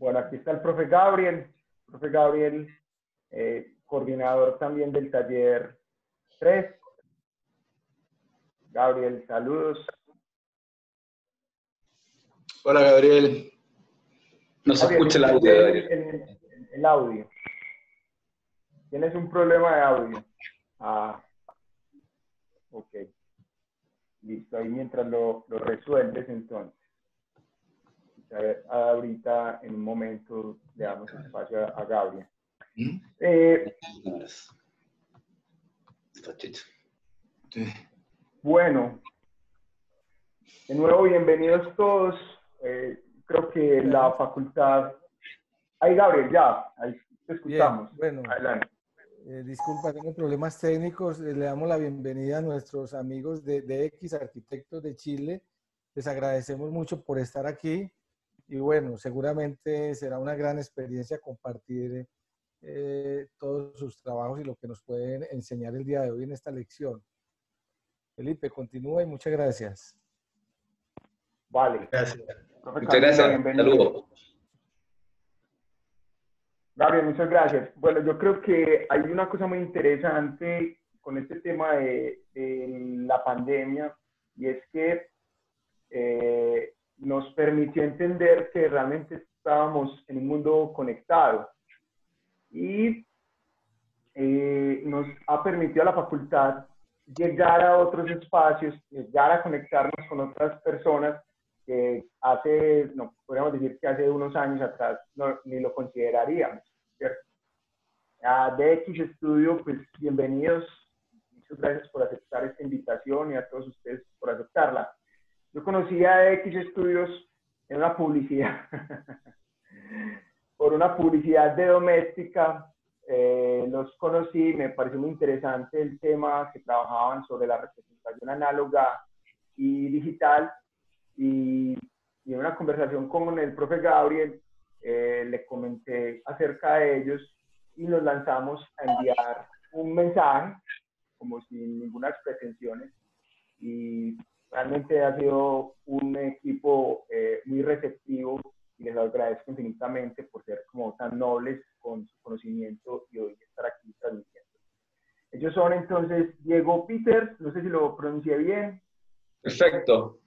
Bueno, aquí está el profe Gabriel, coordinador también del taller 3. Gabriel, saludos. Hola Gabriel, no se Gabriel, escucha el ¿estás audio, bien Gabriel. el audio? ¿Tienes un problema de audio? Ah, ok. Listo, ahí mientras lo resuelves entonces. A ver, ahorita en un momento le damos espacio a Gabriel. Bueno, de nuevo bienvenidos todos. Creo que la facultad... Ahí Gabriel, ya, ahí te escuchamos. Bien, bueno, adelante. Disculpa, tengo problemas técnicos. Le damos la bienvenida a nuestros amigos de X Arquitectos de Chile. Les agradecemos mucho por estar aquí y bueno, seguramente será una gran experiencia compartir todos sus trabajos y lo que nos pueden enseñar el día de hoy en esta lección. Felipe, continúa y muchas gracias. Vale. Gracias. Profe Muchas Camilo, gracias. bienvenido. Saludos. Gabriel, muchas gracias. Bueno, yo creo que hay una cosa muy interesante con este tema de la pandemia y es que nos permitió entender que realmente estábamos en un mundo conectado y nos ha permitido a la facultad llegar a otros espacios, llegar a conectarnos con otras personas que hace, no, podríamos decir que hace unos años atrás no, ni lo consideraríamos, ¿cierto? A DX Studio, pues bienvenidos, muchas gracias por aceptar esta invitación y a todos ustedes por aceptarla. Yo conocí a DX Studios en una publicidad, por una publicidad de doméstica. Los conocí, me pareció muy interesante el tema que trabajaban sobre la representación análoga y digital, y en una conversación con el profe Gabriel le comenté acerca de ellos y nos lanzamos a enviar un mensaje como sin ninguna pretensiones, y realmente ha sido un equipo muy receptivo y les agradezco infinitamente por ser como tan nobles con su conocimiento y hoy estar aquí transmitiendo. Ellos son entonces Diego Peters, no sé si lo pronuncié bien. Perfecto.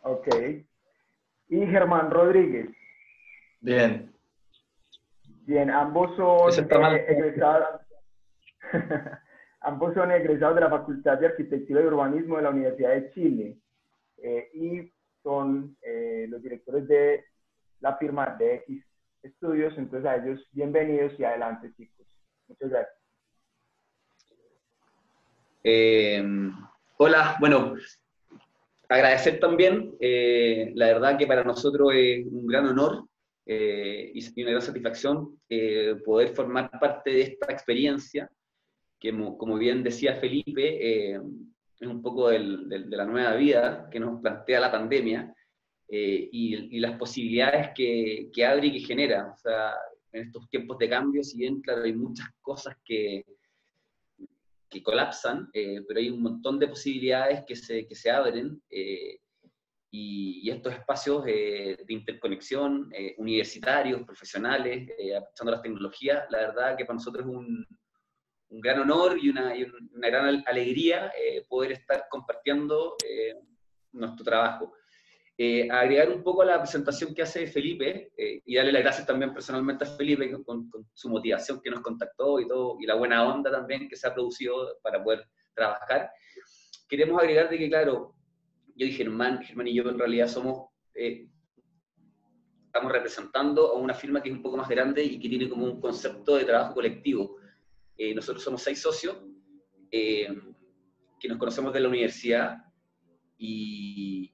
Ok. Y Germán Rodríguez. Bien. Bien, ambos son Ese está mal. egresados. Ambos son egresados de la Facultad de Arquitectura y Urbanismo de la Universidad de Chile y son los directores de la firma de X Estudios. Entonces a ellos bienvenidos y adelante, chicos. Muchas gracias. Hola, bueno, agradecer también, la verdad que para nosotros es un gran honor y una gran satisfacción poder formar parte de esta experiencia que, como bien decía Felipe, es un poco de la nueva vida que nos plantea la pandemia y las posibilidades que abre y que genera. O sea, en estos tiempos de cambio, si bien, claro, hay muchas cosas que colapsan, pero hay un montón de posibilidades que se abren, y estos espacios de interconexión, universitarios, profesionales, aprovechando las tecnologías, la verdad que para nosotros es un gran honor y una gran alegría poder estar compartiendo nuestro trabajo. Agregar un poco a la presentación que hace Felipe y darle las gracias también personalmente a Felipe con su motivación que nos contactó y todo, y la buena onda también que se ha producido para poder trabajar. Queremos agregar de que, claro, yo y Germán y yo en realidad estamos representando a una firma que es un poco más grande y que tiene como un concepto de trabajo colectivo. Nosotros somos 6 socios que nos conocemos de la universidad y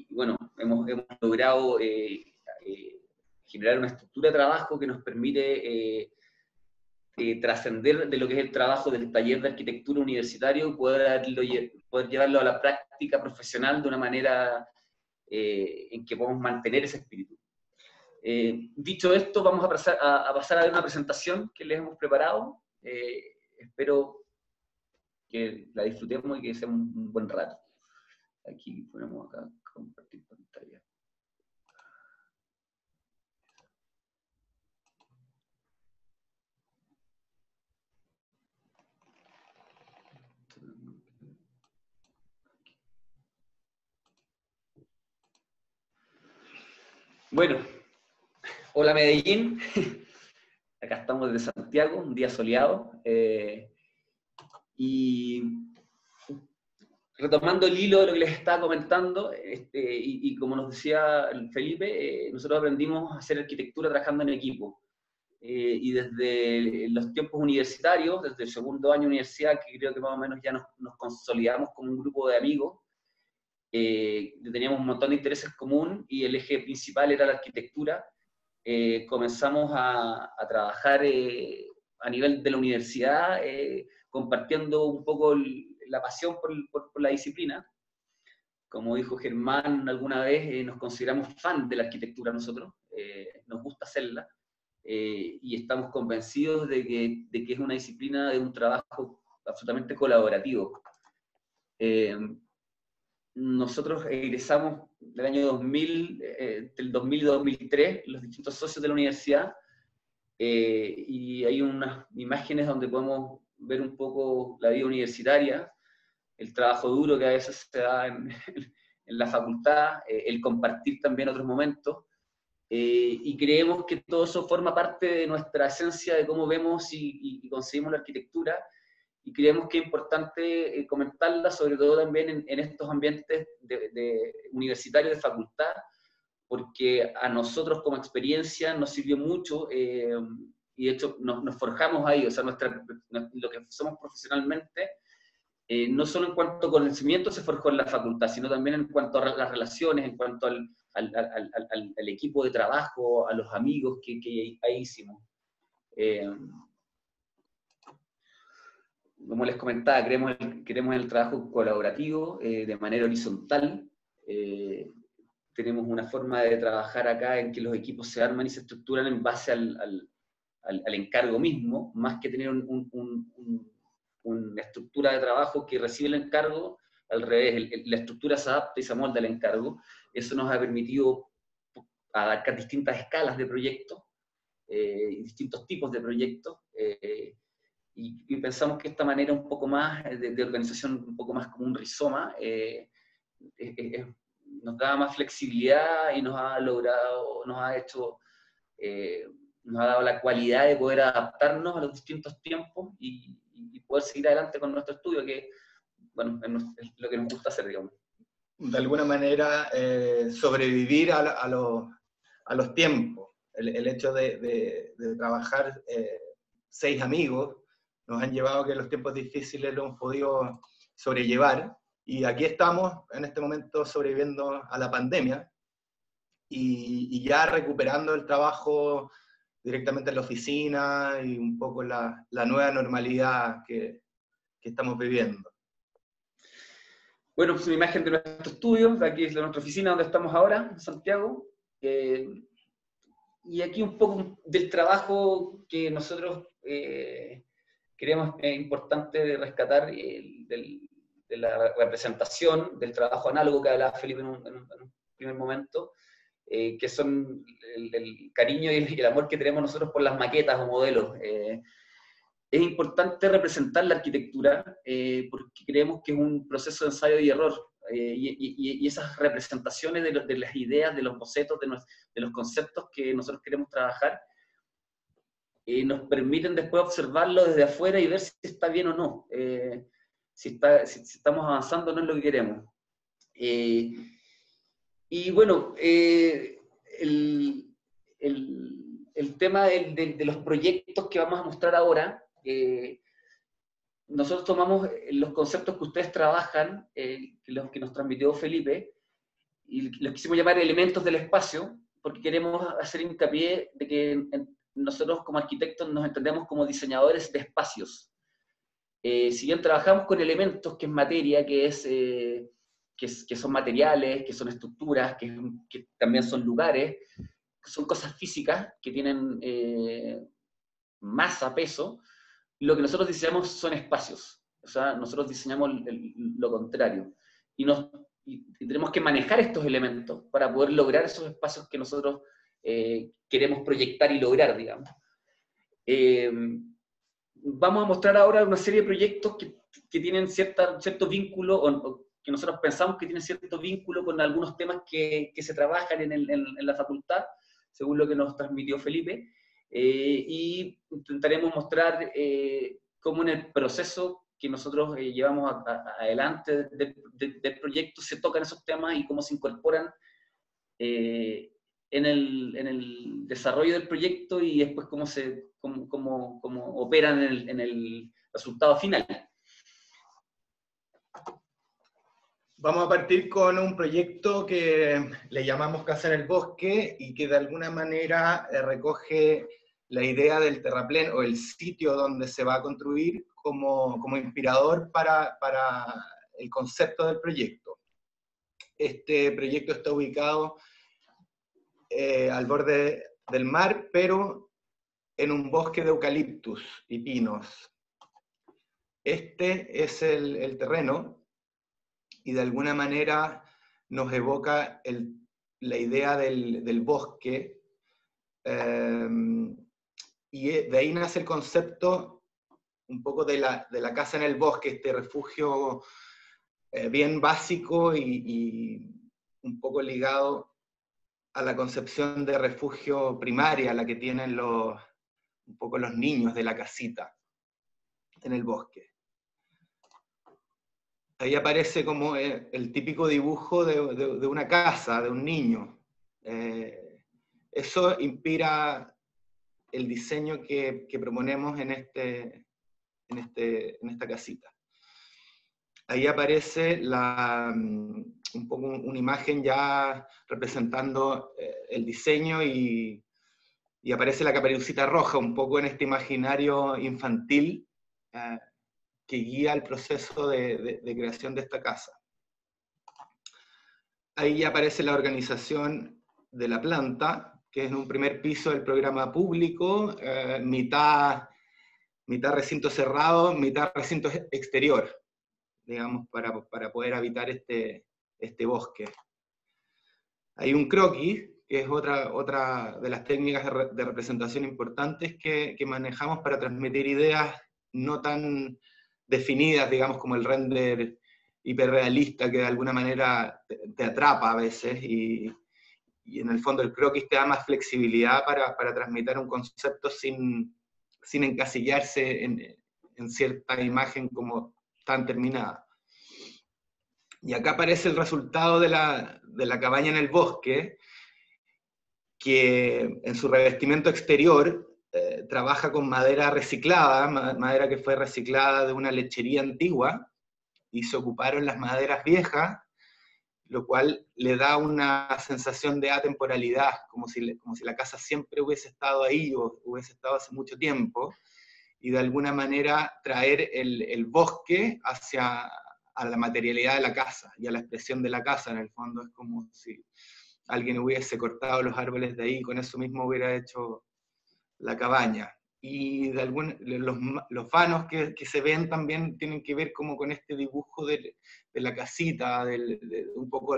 bueno, hemos logrado generar una estructura de trabajo que nos permite trascender de lo que es el trabajo del taller de arquitectura universitario y poder llevarlo a la práctica profesional de una manera en que podamos mantener ese espíritu. Dicho esto, vamos a pasar a ver una presentación que les hemos preparado. Espero que la disfrutemos y que sea un buen rato. Aquí ponemos acá compartir pantalla. Bueno, hola Medellín. Acá estamos desde Santiago, un día soleado. Y retomando el hilo de lo que les estaba comentando, y como nos decía Felipe, nosotros aprendimos a hacer arquitectura trabajando en equipo. Y desde los tiempos universitarios, desde el segundo año de universidad, que creo que más o menos ya nos consolidamos como un grupo de amigos, teníamos un montón de intereses comunes y el eje principal era la arquitectura. Comenzamos a trabajar a nivel de la universidad, compartiendo un poco la pasión por la disciplina. Como dijo Germán alguna vez, nos consideramos fan de la arquitectura nosotros, nos gusta hacerla, y estamos convencidos de que es una disciplina de un trabajo absolutamente colaborativo. Nosotros egresamos del año 2000, del 2000 y 2003, los distintos socios de la universidad, y hay unas imágenes donde podemos ver un poco la vida universitaria, el trabajo duro que a veces se da en la facultad, el compartir también otros momentos, y creemos que todo eso forma parte de nuestra esencia de cómo vemos y concebimos la arquitectura, y creemos que es importante comentarla, sobre todo también en estos ambientes de universitarios de facultad, porque a nosotros como experiencia nos sirvió mucho, y de hecho nos forjamos ahí, o sea, lo que somos profesionalmente, no solo en cuanto a conocimiento se forjó en la facultad, sino también en cuanto a las relaciones, en cuanto al equipo de trabajo, a los amigos que ahí hicimos. Como les comentaba, queremos el trabajo colaborativo, de manera horizontal. Tenemos una forma de trabajar acá en que los equipos se arman y se estructuran en base al encargo mismo, más que tener una estructura de trabajo que recibe el encargo. Al revés, la estructura se adapta y se amolda al encargo. Eso nos ha permitido abarcar distintas escalas de proyectos, distintos tipos de proyectos, y pensamos que esta manera un poco más de organización, un poco más como un rizoma, nos da más flexibilidad y nos ha dado la cualidad de poder adaptarnos a los distintos tiempos y poder seguir adelante con nuestro estudio, que bueno, es lo que nos gusta hacer, digamos. De alguna manera, sobrevivir a los tiempos. El hecho de trabajar 6 amigos nos han llevado a que los tiempos difíciles lo hemos podido sobrellevar, y aquí estamos en este momento sobreviviendo a la pandemia y ya recuperando el trabajo directamente en la oficina y un poco la nueva normalidad que estamos viviendo. Bueno, pues una imagen de nuestro estudio, aquí es nuestra oficina donde estamos ahora, en Santiago, y aquí un poco del trabajo que nosotros creemos importante rescatar, de la representación, del trabajo análogo que hablaba Felipe en un primer momento, que son el cariño y el amor que tenemos nosotros por las maquetas o modelos. Es importante representar la arquitectura, porque creemos que es un proceso de ensayo y error, y esas representaciones de las ideas, de los bocetos, de los conceptos que nosotros queremos trabajar, nos permiten después observarlo desde afuera y ver si está bien o no, si estamos avanzando o no en lo que queremos. Y bueno, el tema de los proyectos que vamos a mostrar ahora, nosotros tomamos los conceptos que ustedes trabajan, los que nos transmitió Felipe, y los quisimos llamar elementos del espacio, porque queremos hacer hincapié de que nosotros como arquitectos nos entendemos como diseñadores de espacios. Si bien trabajamos con elementos, que es materia, que son materiales, que son estructuras, que también son lugares, que son cosas físicas, que tienen masa, peso, lo que nosotros diseñamos son espacios. O sea, nosotros diseñamos lo contrario. Y tenemos que manejar estos elementos para poder lograr esos espacios que nosotros queremos proyectar y lograr, digamos. Vamos a mostrar ahora una serie de proyectos que tienen cierto vínculo, o que nosotros pensamos que tienen cierto vínculo con algunos temas que se trabajan en la facultad, según lo que nos transmitió Felipe, y intentaremos mostrar cómo en el proceso que nosotros llevamos adelante del proyecto se tocan esos temas y cómo se incorporan en el desarrollo del proyecto y después cómo operan en el resultado final. Vamos a partir con un proyecto que le llamamos Casa en el Bosque y que de alguna manera recoge la idea del terraplén o el sitio donde se va a construir como inspirador para el concepto del proyecto. Este proyecto está ubicado al borde del mar, pero en un bosque de eucaliptus y pinos. Este es el terreno y de alguna manera nos evoca la idea del bosque, y de ahí nace el concepto un poco de la casa en el bosque, este refugio bien básico y un poco ligado a la concepción de refugio primaria, la que tienen un poco los niños de la casita en el bosque. Ahí aparece como el típico dibujo de una casa, de un niño. Eso inspira el diseño que proponemos en esta casita. Ahí aparece un poco una imagen ya representando el diseño y aparece la Caperucita Roja, un poco en este imaginario infantil que guía el proceso de creación de esta casa. Ahí ya aparece la organización de la planta, que es en un primer piso del programa público, mitad recinto cerrado, mitad recinto exterior, digamos, para poder habitar este bosque. Hay un croquis, que es otra de las técnicas de representación importantes que manejamos para transmitir ideas no tan definidas, digamos, como el render hiperrealista que de alguna manera te atrapa a veces, y en el fondo el croquis te da más flexibilidad para transmitir un concepto sin encasillarse en cierta imagen como tan terminada. Y acá aparece el resultado de la cabaña en el bosque, que en su revestimiento exterior trabaja con madera reciclada, madera que fue reciclada de una lechería antigua, y se ocuparon las maderas viejas, lo cual le da una sensación de atemporalidad, como si la casa siempre hubiese estado ahí o hubiese estado hace mucho tiempo, y de alguna manera traer el bosque a la materialidad de la casa y a la expresión de la casa. En el fondo es como si alguien hubiese cortado los árboles de ahí y con eso mismo hubiera hecho la cabaña. Y los vanos que se ven también tienen que ver como con este dibujo de la casita, de un poco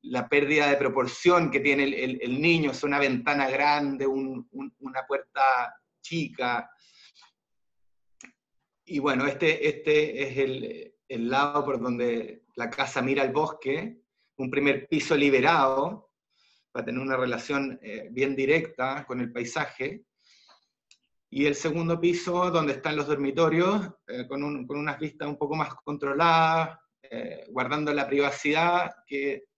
la pérdida de proporción que tiene el niño. Es una ventana grande, una puerta chica. Y bueno, este es el lado por donde la casa mira al bosque, un primer piso liberado, para tener una relación bien directa con el paisaje, y el segundo piso donde están los dormitorios, con unas vistas un poco más controladas, guardando la privacidad que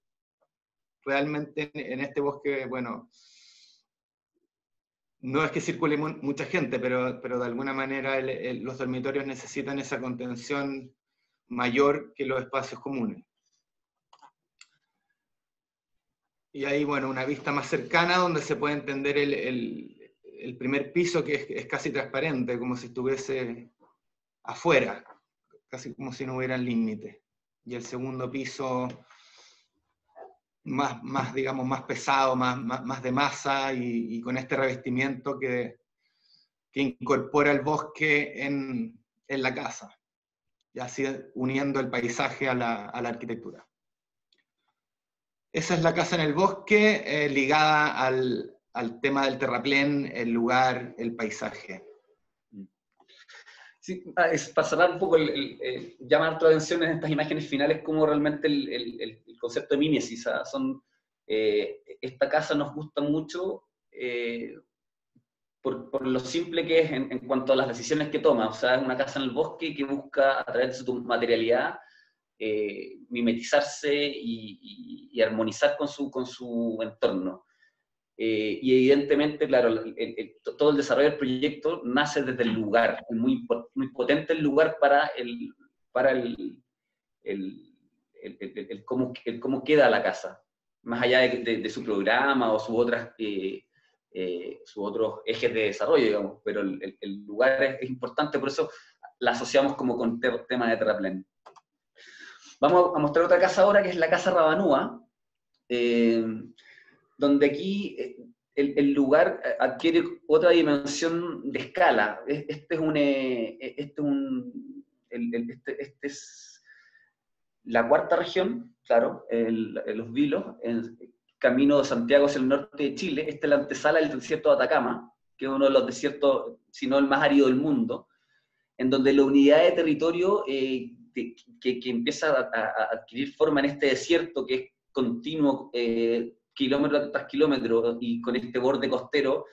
realmente en este bosque, bueno, no es que circule mucha gente, pero de alguna manera los dormitorios necesitan esa contención mayor que los espacios comunes. Y ahí, bueno, una vista más cercana donde se puede entender el primer piso, que es casi transparente, como si estuviese afuera, casi como si no hubiera límite. Y el segundo piso más digamos, más pesado, más de masa, y con este revestimiento que incorpora el bosque en la casa, y así uniendo el paisaje a la arquitectura. Esa es la casa en el bosque, ligada al tema del terraplén, el lugar, el paisaje. Sí, es para cerrar un poco, llamar tu atención en estas imágenes finales como realmente el concepto de mimesis. Esta casa nos gusta mucho por lo simple que es en cuanto a las decisiones que toma. O sea, es una casa en el bosque que busca, a través de su materialidad, mimetizarse y armonizar con su entorno. Y evidentemente, claro, todo el desarrollo del proyecto nace desde el lugar, muy potente el lugar para cómo queda la casa, más allá de su programa o sus otros ejes de desarrollo, digamos, pero el lugar es importante, por eso la asociamos como con tema de terraplén. Vamos a mostrar otra casa ahora, que es la Casa Rabanúa, donde aquí el lugar adquiere otra dimensión de escala. Este es la cuarta región, claro, los Vilos, el camino de Santiago hacia el norte de Chile. Esta es la antesala del desierto de Atacama, que es uno de los desiertos, si no el más árido del mundo, en donde la unidad de territorio que empieza a adquirir forma en este desierto, que es continuo, kilómetro tras kilómetro, y con este borde costero,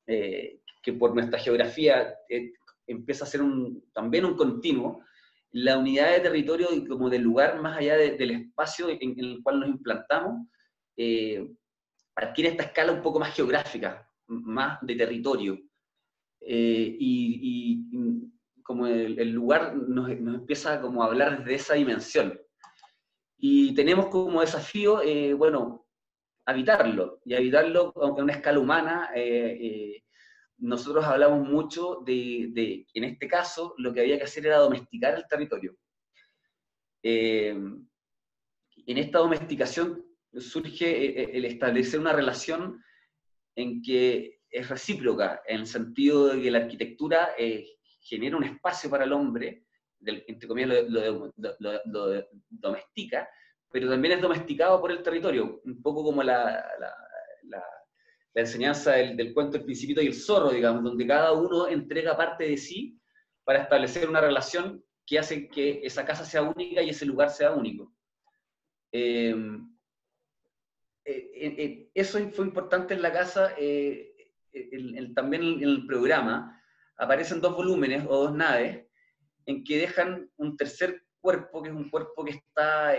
que por nuestra geografía empieza a ser también un continuo, la unidad de territorio y como del lugar más allá del espacio en el cual nos implantamos, adquiere esta escala un poco más geográfica, más de territorio. Y como el lugar nos empieza como a hablar desde esa dimensión. Y tenemos como desafío, bueno, habitarlo, y habitarlo a una escala humana. Nosotros hablamos mucho en este caso, lo que había que hacer era domesticar el territorio. En esta domesticación surge el establecer una relación en que es recíproca, en el sentido de que la arquitectura genera un espacio para el hombre, entre comillas lo domestica, pero también es domesticado por el territorio, un poco como la enseñanza del cuento El Principito y el Zorro, digamos, donde cada uno entrega parte de sí para establecer una relación que hace que esa casa sea única y ese lugar sea único. Eso fue importante en la casa. También en el programa aparecen 2 volúmenes o 2 naves en que dejan un tercer cuerpo, que es un cuerpo que está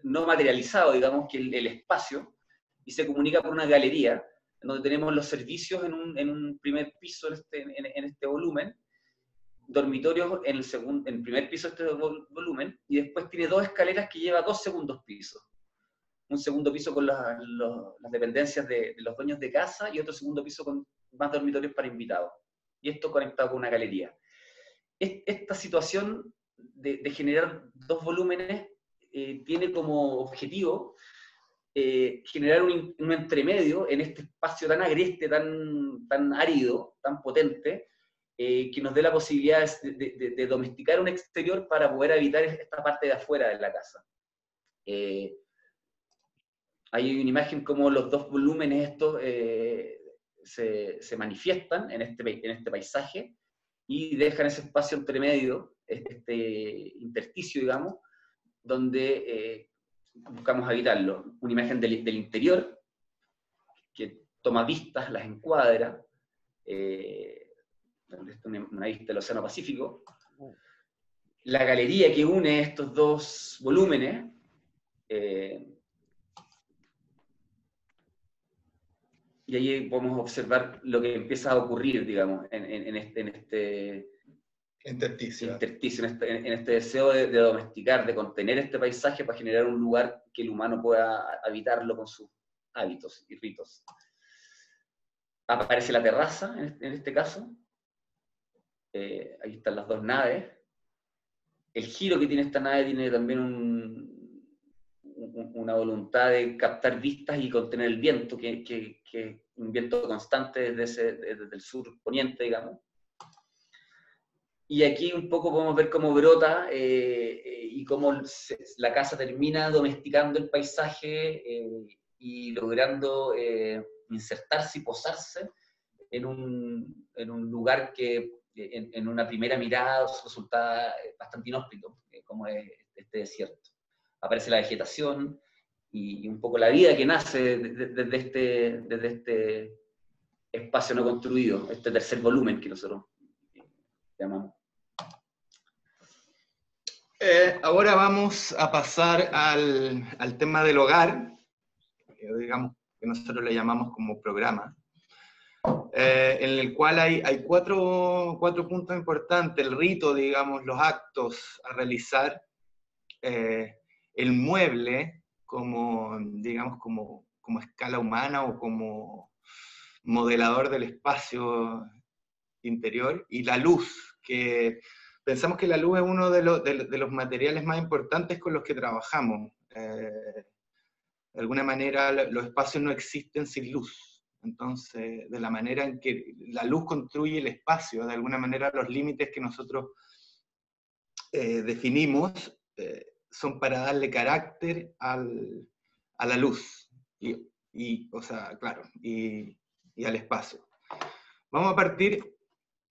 no materializado, digamos, que el espacio, y se comunica por una galería, en donde tenemos los servicios en un primer piso en este volumen, dormitorios en el primer piso de este volumen, y después tiene 2 escaleras que lleva 2 segundos pisos. Un segundo piso con las dependencias de los dueños de casa, y otro segundo piso con más dormitorios para invitados. Y esto conectado con una galería. Esta situación de generar 2 volúmenes tiene como objetivo generar un entremedio en este espacio tan agreste, tan árido, tan potente, que nos dé la posibilidad de domesticar un exterior para poder habitar esta parte de afuera de la casa. Hay una imagen como los 2 volúmenes estos se manifiestan en este paisaje y dejan ese espacio entre medio, este intersticio, digamos, donde buscamos habitarlo. Una imagen del interior que toma vistas, las encuadra, una vista del Océano Pacífico. La galería que une estos 2 volúmenes, y ahí podemos observar lo que empieza a ocurrir, digamos, en este intersticio, en este deseo de domesticar, de contener este paisaje para generar un lugar que el humano pueda habitarlo con sus hábitos y ritos. Aparece la terraza, en este caso. Ahí están las 2 naves. El giro que tiene esta nave tiene también una voluntad de captar vistas y contener el viento, que un viento constante desde el sur poniente, digamos. Y aquí un poco podemos ver cómo brota y cómo la casa termina domesticando el paisaje y logrando insertarse y posarse en un lugar que en una primera mirada resulta bastante inhóspito, como es este desierto. Aparece la vegetación y un poco la vida que nace desde este espacio no construido, este tercer volumen que nosotros llamamos. Ahora vamos a pasar al tema del hogar, digamos que nosotros le llamamos como programa, en el cual hay cuatro puntos importantes: el rito, digamos, los actos a realizar, el mueble como, digamos, como escala humana o como modelador del espacio interior, y la luz, que pensamos que la luz es uno de los materiales más importantes con los que trabajamos. De alguna manera los espacios no existen sin luz. Entonces, de la manera en que la luz construye el espacio, de alguna manera los límites que nosotros definimos son para darle carácter a la luz, o sea, claro, y al espacio. Vamos a partir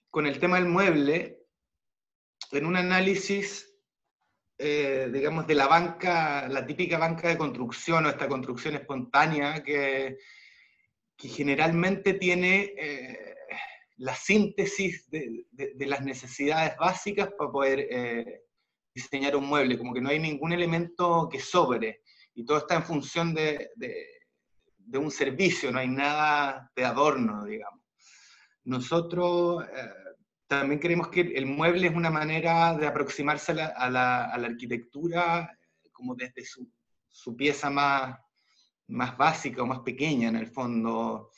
con el tema del mueble, en un análisis, digamos, de la banca, la típica banca de construcción, o esta construcción espontánea que generalmente tiene la síntesis de las necesidades básicas para poder diseñar un mueble, como que no hay ningún elemento que sobre, y todo está en función de un servicio, no hay nada de adorno, digamos. Nosotros también creemos que el mueble es una manera de aproximarse a la arquitectura como desde su pieza más básica o más pequeña, en el fondo.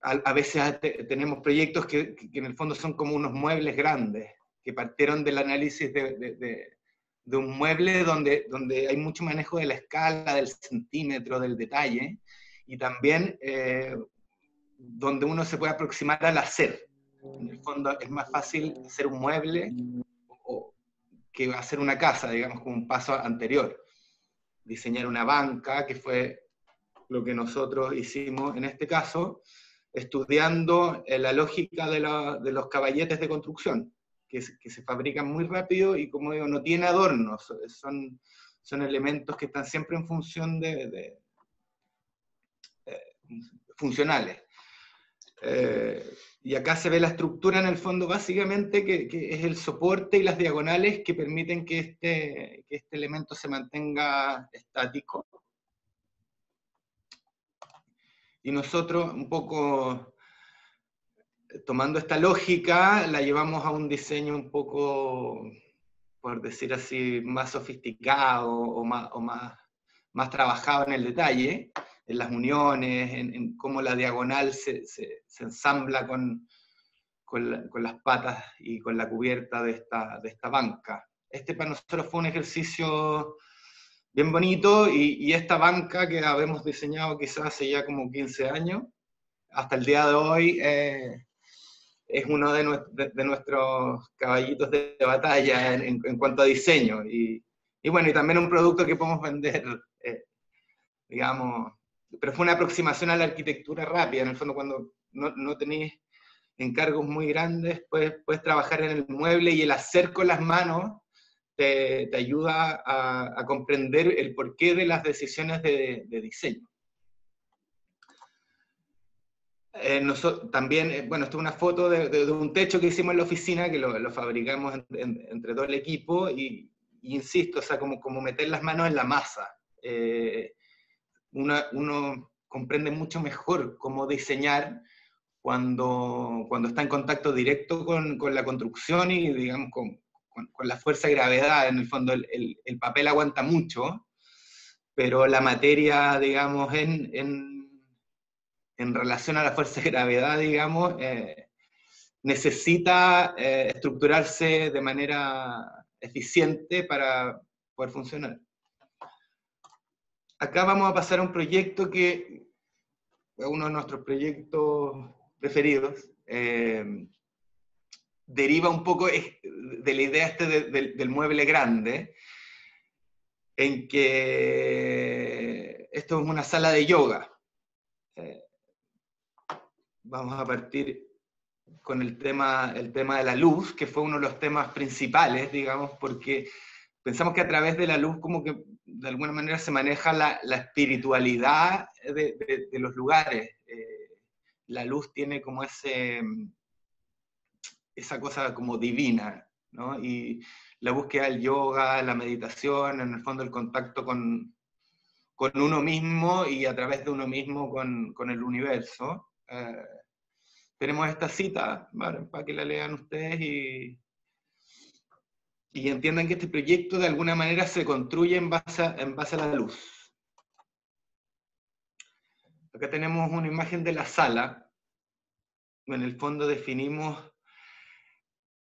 A veces tenemos proyectos que en el fondo son como unos muebles grandes, que partieron del análisis de un mueble donde hay mucho manejo de la escala, del centímetro, del detalle, y también donde uno se puede aproximar al hacer. En el fondo es más fácil hacer un mueble que hacer una casa, digamos, como un paso anterior. Diseñar una banca, que fue lo que nosotros hicimos en este caso, estudiando la lógica de los caballetes de construcción, que se fabrican muy rápido y, como digo, no tiene adornos, son elementos que están siempre en función funcionales. Y acá se ve la estructura en el fondo básicamente, que es el soporte y las diagonales que permiten que este elemento se mantenga estático. Y nosotros, un poco tomando esta lógica, la llevamos a un diseño un poco, por decir así, más sofisticado o más trabajado en el detalle, en las uniones, en cómo la diagonal se ensambla con las patas y con la cubierta de esta banca. Este para nosotros fue un ejercicio bien bonito, y esta banca que habíamos diseñado quizás hace ya como 15 años, hasta el día de hoy es uno de nuestros caballitos de batalla en cuanto a diseño, y bueno, y también un producto que podemos vender, digamos, pero fue una aproximación a la arquitectura rápida. En el fondo, cuando no tenéis encargos muy grandes, puedes trabajar en el mueble, y el hacer con las manos te ayuda a comprender el porqué de las decisiones de diseño. También, bueno, esto es una foto de un techo que hicimos en la oficina, que lo fabricamos entre todo el equipo, y insisto, o sea, como meter las manos en la masa. Uno comprende mucho mejor cómo diseñar cuando está en contacto directo con la construcción y, digamos, con la fuerza de gravedad. En el fondo el papel aguanta mucho, pero la materia, digamos, en relación a la fuerza de gravedad, digamos, necesita estructurarse de manera eficiente para poder funcionar. Acá vamos a pasar a un proyecto que es uno de nuestros proyectos preferidos. Deriva un poco de la idea del mueble grande, en que esto es una sala de yoga. Vamos a partir con el tema de la luz, que fue uno de los temas principales, digamos, porque pensamos que a través de la luz como que de alguna manera se maneja la espiritualidad de los lugares. La luz tiene como esa cosa como divina, ¿no? Y la búsqueda del yoga, la meditación, en el fondo el contacto con uno mismo y a través de uno mismo con el universo. Tenemos esta cita, ¿vale?, para que la lean ustedes y entiendan que este proyecto de alguna manera se construye en base a la luz. Acá tenemos una imagen de la sala. En el fondo definimos...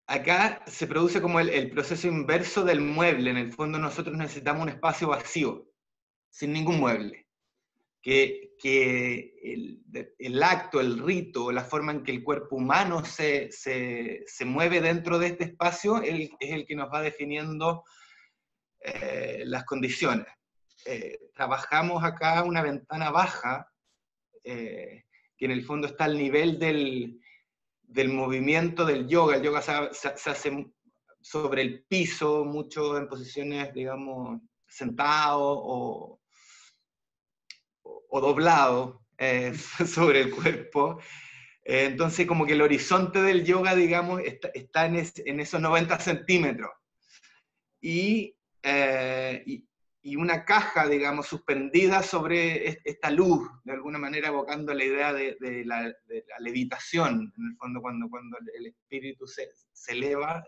Acá se produce como el proceso inverso del mueble. En el fondo nosotros necesitamos un espacio vacío, sin ningún mueble. Que el acto, el rito, la forma en que el cuerpo humano se mueve dentro de este espacio es el que nos va definiendo las condiciones. Trabajamos acá una ventana baja, que en el fondo está al nivel del movimiento del yoga. El yoga se hace sobre el piso, mucho en posiciones, digamos, sentado o doblado sobre el cuerpo. Entonces, como que el horizonte del yoga, digamos, está en esos 90 centímetros. Y una caja, digamos, suspendida sobre esta luz, de alguna manera evocando la idea de la levitación, en el fondo, cuando el espíritu se eleva,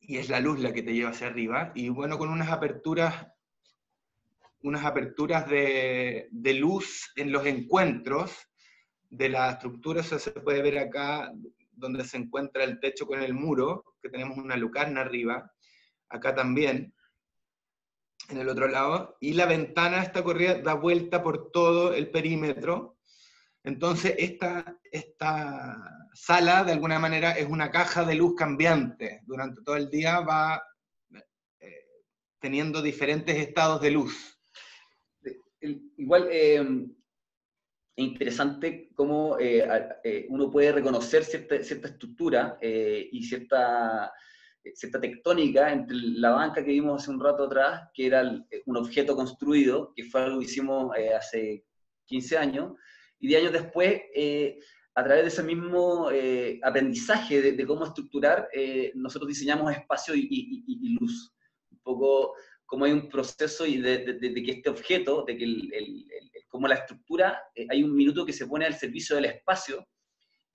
y es la luz la que te lleva hacia arriba, y bueno, con unas aperturas de luz en los encuentros de la estructura. Eso se puede ver acá, donde se encuentra el techo con el muro, que tenemos una lucarna arriba, acá también, en el otro lado, y la ventana, esta corrida, da vuelta por todo el perímetro. Entonces esta sala, de alguna manera, es una caja de luz cambiante. Durante todo el día va teniendo diferentes estados de luz. Igual es interesante cómo uno puede reconocer cierta estructura y cierta tectónica entre la banca que vimos hace un rato atrás, que era un objeto construido, que fue algo que hicimos hace 15 años, y 10 años después, a través de ese mismo aprendizaje de cómo estructurar, nosotros diseñamos espacio y luz. Un poco como hay un proceso y de que este objeto, de que como la estructura, hay un minuto que se pone al servicio del espacio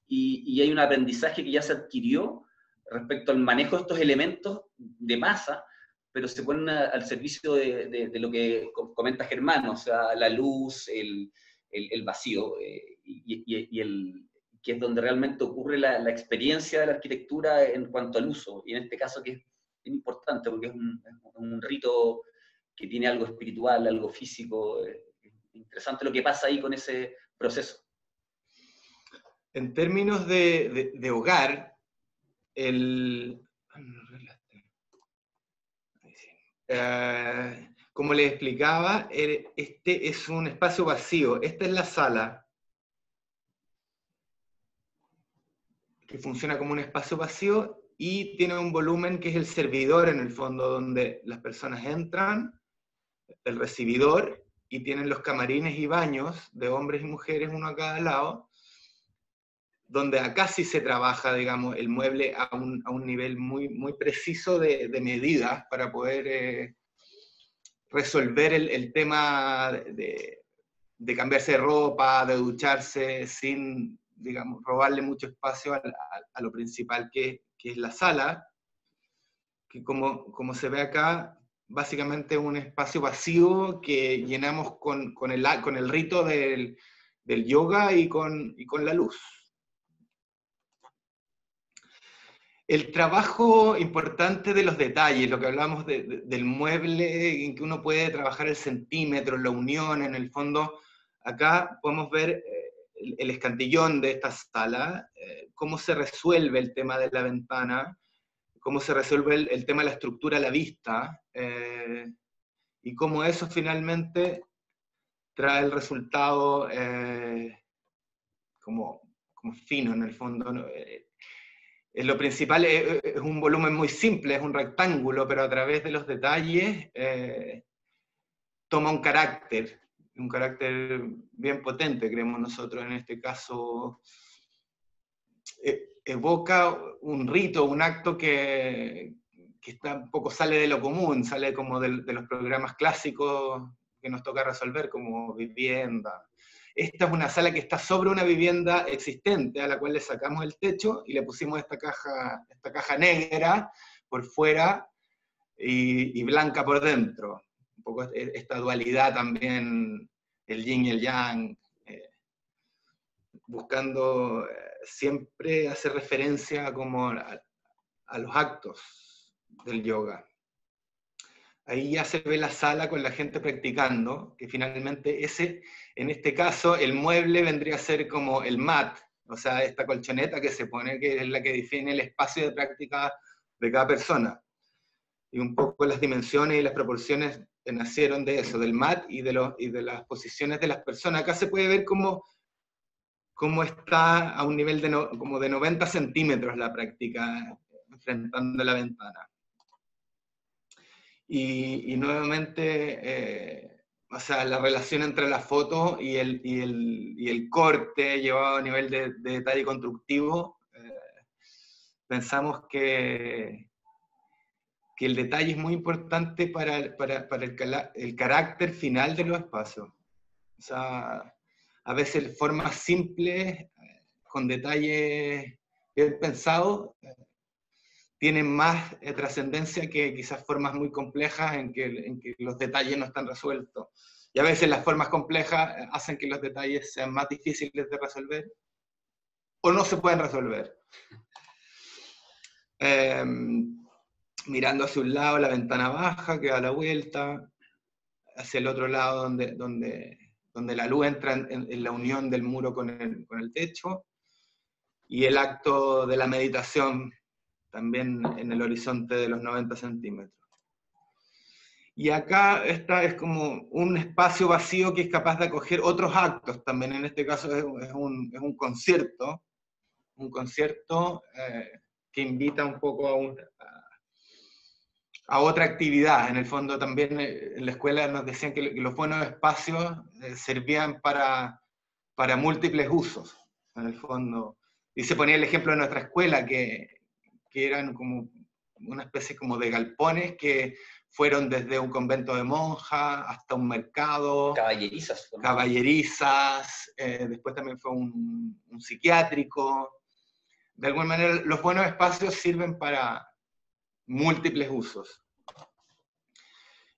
y hay un aprendizaje que ya se adquirió respecto al manejo de estos elementos de masa, pero se ponen al servicio de lo que comenta Germán, o sea, la luz, el vacío, que es donde realmente ocurre la experiencia de la arquitectura en cuanto al uso, y en este caso que es importante porque es un rito que tiene algo espiritual, algo físico. Interesante lo que pasa ahí con ese proceso. En términos de hogar, como les explicaba, este es un espacio vacío. Esta es la sala, que funciona como un espacio vacío y tiene un volumen que es el servidor, en el fondo, donde las personas entran, el recibidor, y tienen los camarines y baños de hombres y mujeres, uno a cada lado, donde acá sí se trabaja, digamos, el mueble a un nivel muy, muy preciso de medidas para poder resolver el tema de cambiarse de ropa, de ducharse, sin, digamos, robarle mucho espacio a lo principal que es la sala, que como se ve acá, básicamente es un espacio vacío que llenamos con el rito del yoga y con la luz. El trabajo importante de los detalles, lo que hablamos del mueble, en que uno puede trabajar el centímetro, la unión, en el fondo, acá podemos ver el escantillón de esta sala, cómo se resuelve el tema de la ventana, cómo se resuelve el tema de la estructura a la vista, y cómo eso finalmente trae el resultado como como fino en el fondo, ¿no? Lo principal es un volumen muy simple, es un rectángulo, pero a través de los detalles toma un carácter bien potente, creemos nosotros en este caso. Evoca un rito, un acto que está un poco sale de lo común, sale como de los programas clásicos que nos toca resolver, como vivienda. Esta es una sala que está sobre una vivienda existente, a la cual le sacamos el techo y le pusimos esta caja negra por fuera y blanca por dentro. Un poco esta dualidad también, el yin y el yang, buscando siempre hacer referencia como a los actos del yoga. Ahí ya se ve la sala con la gente practicando, que finalmente en este caso, el mueble vendría a ser como el mat, o sea, esta colchoneta que se pone, que es la que define el espacio de práctica de cada persona. Y un poco las dimensiones y las proporciones nacieron de eso, del mat y de las posiciones de las personas. Acá se puede ver cómo está a un nivel como de 90 centímetros la práctica, enfrentando la ventana. Y nuevamente, o sea, la relación entre la foto y el corte llevado a nivel de detalle constructivo, pensamos que el detalle es muy importante para el carácter final de los espacios. O sea, a veces formas simples, con detalles bien pensados, tienen más trascendencia que quizás formas muy complejas en que los detalles no están resueltos. Y a veces las formas complejas hacen que los detalles sean más difíciles de resolver o no se pueden resolver. Mirando hacia un lado la ventana baja que da la vuelta, hacia el otro lado donde la luz entra en la unión del muro con el techo, y el acto de la meditación también en el horizonte de los 90 centímetros. Y acá esta es como un espacio vacío que es capaz de acoger otros actos también. En este caso es un concierto, que invita un poco a otra actividad. En el fondo también en la escuela nos decían que los buenos espacios servían para múltiples usos, en el fondo. Y se ponía el ejemplo de nuestra escuela, que eran como una especie como de galpones que fueron desde un convento de monjas hasta un mercado. Caballerizas. ¿No? Caballerizas, después también fue un psiquiátrico. De alguna manera, los buenos espacios sirven para múltiples usos.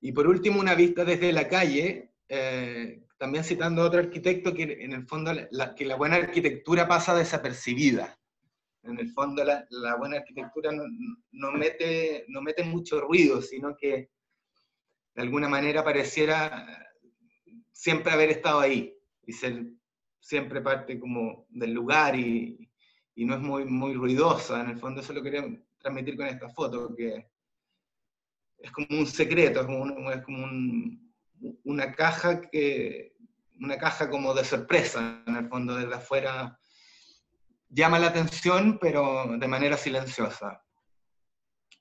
Y por último, una vista desde la calle, también citando a otro arquitecto, que en el fondo que la buena arquitectura pasa desapercibida. En el fondo la buena arquitectura no mete mucho ruido, sino que de alguna manera pareciera siempre haber estado ahí, y ser siempre parte como del lugar, y no es muy ruidosa. En el fondo eso lo quería transmitir con esta foto, que es como un secreto, es como una caja como de sorpresa, en el fondo, desde afuera. Llama la atención, pero de manera silenciosa.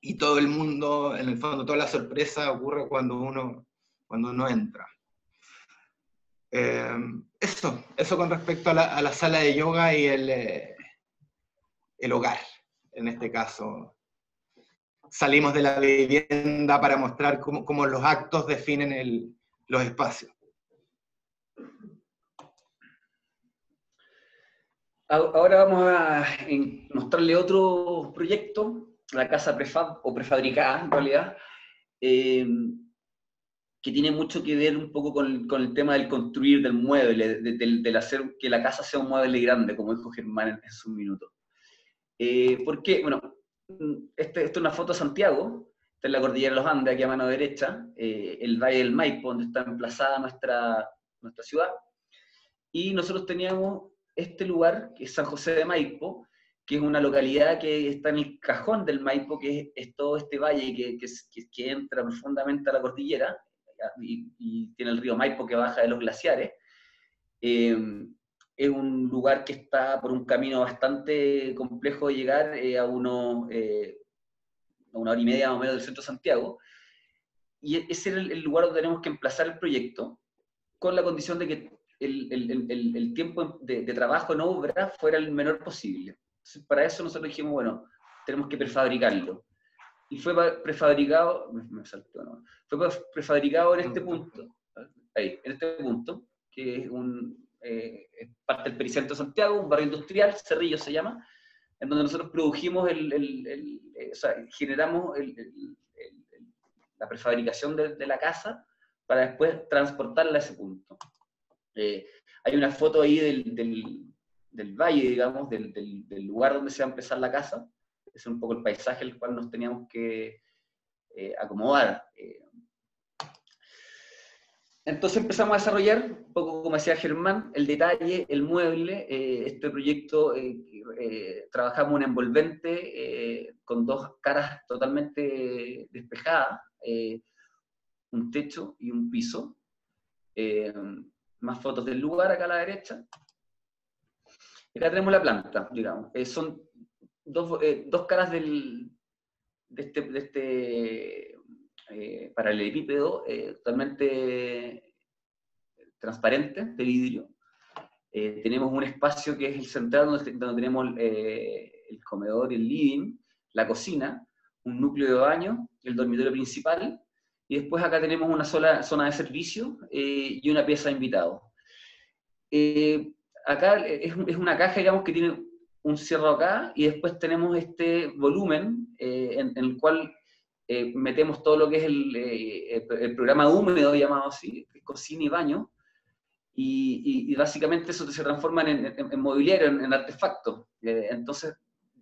Y todo el mundo, en el fondo, toda la sorpresa ocurre cuando uno entra. Eso con respecto a la sala de yoga y el hogar, en este caso. Salimos de la vivienda para mostrar cómo los actos definen los espacios. Ahora vamos a mostrarle otro proyecto, la casa prefab o prefabricada en realidad, que tiene mucho que ver un poco con el tema del construir del mueble, del hacer que la casa sea un mueble grande, como dijo Germán en su minuto. ¿Por qué? Bueno, esta es una foto de Santiago, esta es la cordillera de los Andes, aquí a mano derecha, el Valle del Maipo, donde está emplazada nuestra ciudad, y nosotros teníamos este lugar, que es San José de Maipo, que es una localidad que está en el cajón del Maipo, que es todo este valle que entra profundamente a la cordillera, y tiene el río Maipo que baja de los glaciares, es un lugar que está por un camino bastante complejo de llegar, a una hora y media más o menos del centro de Santiago, y ese era el lugar donde tenemos que emplazar el proyecto, con la condición de que el tiempo de trabajo en obra fuera el menor posible. Entonces, para eso nosotros dijimos, bueno, tenemos que prefabricarlo. Y fue prefabricado, fue prefabricado en este punto, ahí, en este punto, que es parte del pericentro de Santiago, un barrio industrial, Cerrillo se llama, en donde nosotros produjimos o sea, generamos la prefabricación de la casa para después transportarla a ese punto. Hay una foto ahí del valle, digamos, del lugar donde se va a empezar la casa. Es un poco el paisaje al cual nos teníamos que acomodar. Entonces empezamos a desarrollar, un poco como decía Germán, el detalle, el mueble. Este proyecto trabajamos un envolvente con dos caras totalmente despejadas, un techo y un piso. Más fotos del lugar acá a la derecha. Y acá tenemos la planta, digamos. Son dos caras de este paralelepípedo totalmente transparente, de vidrio. Tenemos un espacio que es el central, donde tenemos el comedor y el living, la cocina, un núcleo de baño, el dormitorio principal, y después acá tenemos una sola zona de servicio y una pieza de invitados. Acá es una caja, digamos, que tiene un cierre acá, y después tenemos este volumen en el cual metemos todo lo que es el programa húmedo, llamado así, cocina y baño, y básicamente eso se transforma en mobiliario, en artefactos. Entonces,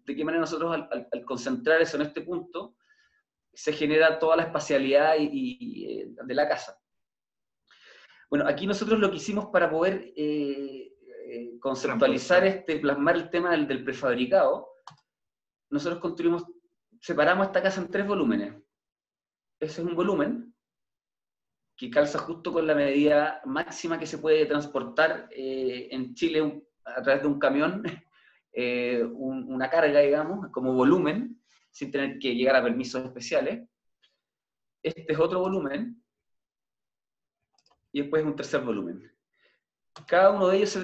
¿de qué manera nosotros al concentrar eso en este punto, se genera toda la espacialidad de la casa? Bueno, aquí nosotros lo que hicimos para poder conceptualizar, plasmar el tema del prefabricado, nosotros separamos esta casa en 3 volúmenes. Ese es un volumen que calza justo con la medida máxima que se puede transportar en Chile a través de un camión, una carga, digamos, como volumen, sin tener que llegar a permisos especiales. Este es otro volumen, y después un tercer volumen. Cada uno de ellos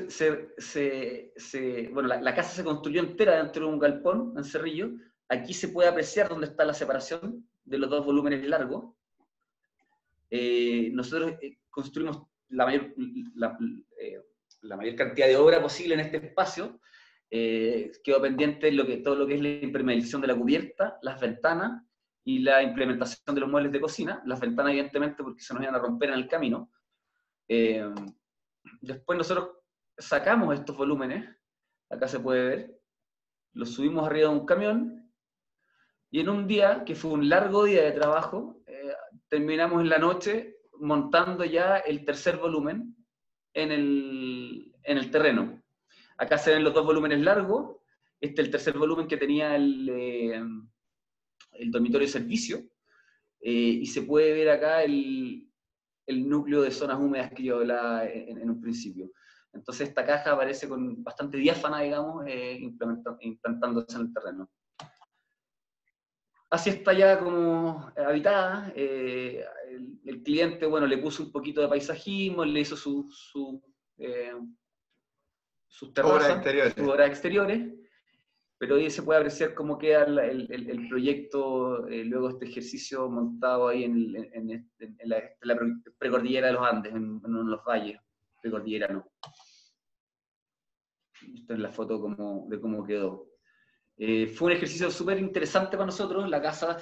bueno, la casa se construyó entera dentro de un galpón en Cerrillo. Aquí se puede apreciar dónde está la separación de los 2 volúmenes largos. Nosotros construimos la mayor cantidad de obra posible en este espacio. Quedó pendiente todo lo que es la impermeabilización de la cubierta, las ventanas y la implementación de los muebles de cocina. Las ventanas, evidentemente, porque se nos iban a romper en el camino. Después nosotros sacamos estos volúmenes, acá se puede ver, los subimos arriba de un camión, y en un día, que fue un largo día de trabajo, terminamos en la noche montando ya el tercer volumen en el terreno. Acá se ven los 2 volúmenes largos, este es el tercer volumen que tenía el dormitorio de servicio, y se puede ver acá el núcleo de zonas húmedas que yo hablaba en un principio. Entonces esta caja aparece con bastante diáfana, digamos, implantándose en el terreno. Así está ya como habitada. El cliente, bueno, le puso un poquito de paisajismo, le hizo sus terrazas, sus obras exteriores, pero ahí se puede apreciar cómo queda el proyecto luego de este ejercicio montado ahí en la precordillera de los Andes, en uno de los valles precordilleranos. Esta es la foto de cómo quedó. Fue un ejercicio súper interesante para nosotros. La casa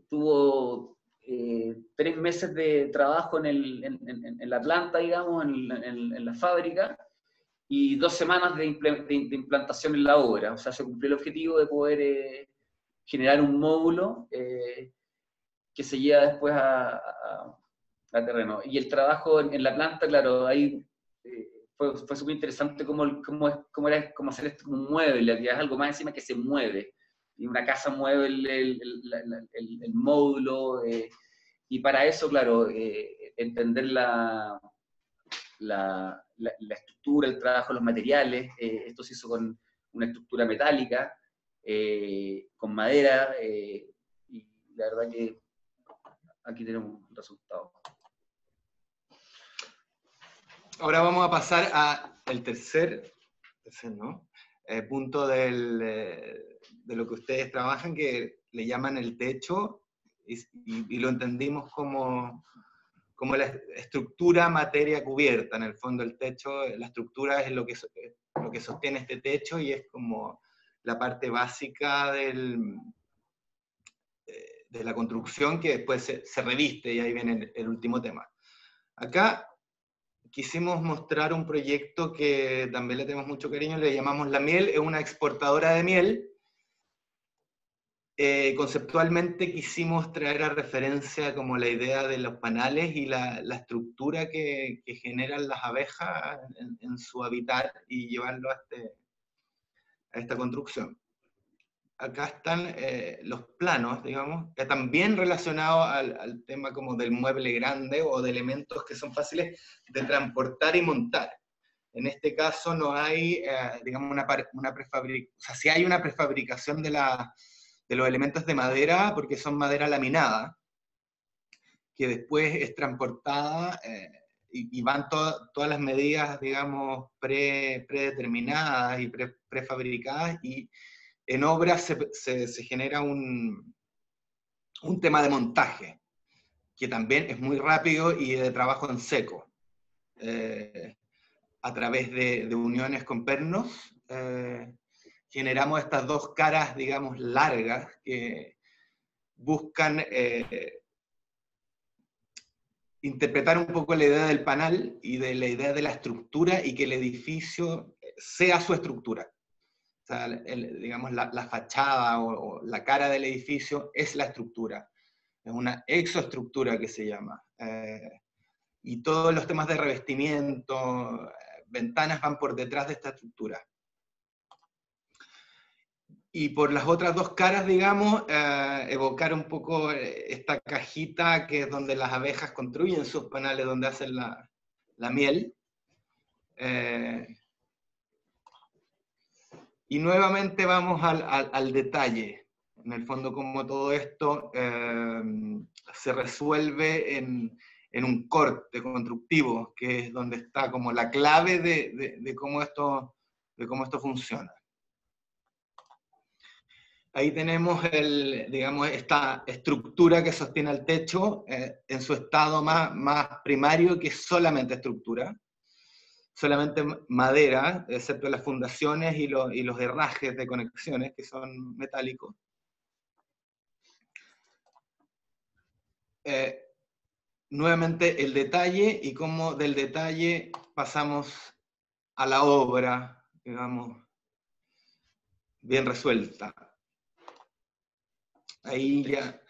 tuvo 3 meses de trabajo en la planta, digamos, en la fábrica, y 2 semanas de implantación en la obra. O sea, se cumplió el objetivo de poder generar un módulo que se lleva después a terreno. Y el trabajo en la planta, claro, ahí fue súper interesante cómo era hacer esto como un mueble, que es algo más encima que se mueve. Y una casa mueve el módulo, y para eso, claro, entender la la estructura, el trabajo, los materiales. Esto se hizo con una estructura metálica, con madera, y la verdad que aquí tenemos un resultado. Ahora vamos a pasar al tercer punto de lo que ustedes trabajan, que le llaman el techo, y lo entendimos como la estructura materia cubierta. En el fondo el techo, la estructura es lo que sostiene este techo, y es como la parte básica de la construcción, que después se reviste, y ahí viene el último tema. Acá quisimos mostrar un proyecto que también le tenemos mucho cariño, le llamamos La Miel. Es una exportadora de miel. Conceptualmente quisimos traer a referencia como la idea de los panales y la estructura que generan las abejas en su hábitat, y llevarlo a esta construcción. Acá están los planos, digamos, que también relacionados al tema como del mueble grande, o de elementos que son fáciles de transportar y montar. En este caso no hay, digamos, una prefabricación, o sea, sí hay una prefabricación de los elementos de madera, porque son madera laminada, que después es transportada, y van todas las medidas, digamos, predeterminadas y prefabricadas, y en obra se genera un tema de montaje, que también es muy rápido y de trabajo en seco, a través de uniones con pernos. Generamos estas dos caras, digamos, largas, que buscan interpretar un poco la idea del panal y de la idea de la estructura, y que el edificio sea su estructura. O sea, digamos, la fachada o la cara del edificio es la estructura. Es una exoestructura que se llama. Y todos los temas de revestimiento, ventanas, van por detrás de esta estructura. Y por las otras dos caras, digamos, evocar un poco esta cajita, que es donde las abejas construyen sus panales, donde hacen la miel. Y nuevamente vamos al detalle. En el fondo, como todo esto se resuelve en un corte constructivo, que es donde está como la clave de cómo esto funciona. Ahí tenemos digamos, esta estructura que sostiene el techo, en su estado más primario, que es solamente estructura, solamente madera, excepto las fundaciones y los herrajes de conexiones, que son metálicos. Nuevamente el detalle, y cómo del detalle pasamos a la obra, digamos, bien resuelta. Ahí ya.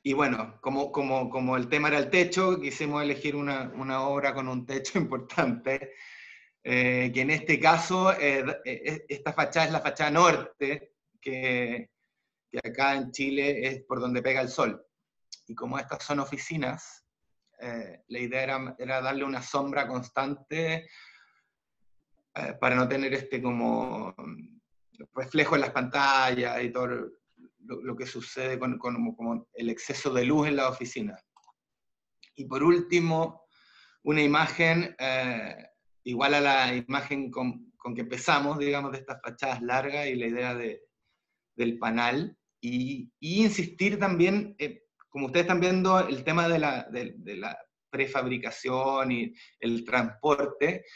Y bueno, como el tema era el techo, quisimos elegir una obra con un techo importante, que en este caso, esta fachada es la fachada norte, que acá en Chile es por donde pega el sol. Y como estas son oficinas, la idea era darle una sombra constante, para no tener como reflejo en las pantallas y todo lo que sucede con el exceso de luz en la oficina. Y por último, una imagen igual a la imagen con que empezamos, digamos, de estas fachadas largas, y la idea del panal, y insistir también, como ustedes están viendo, el tema de la prefabricación y el transporte.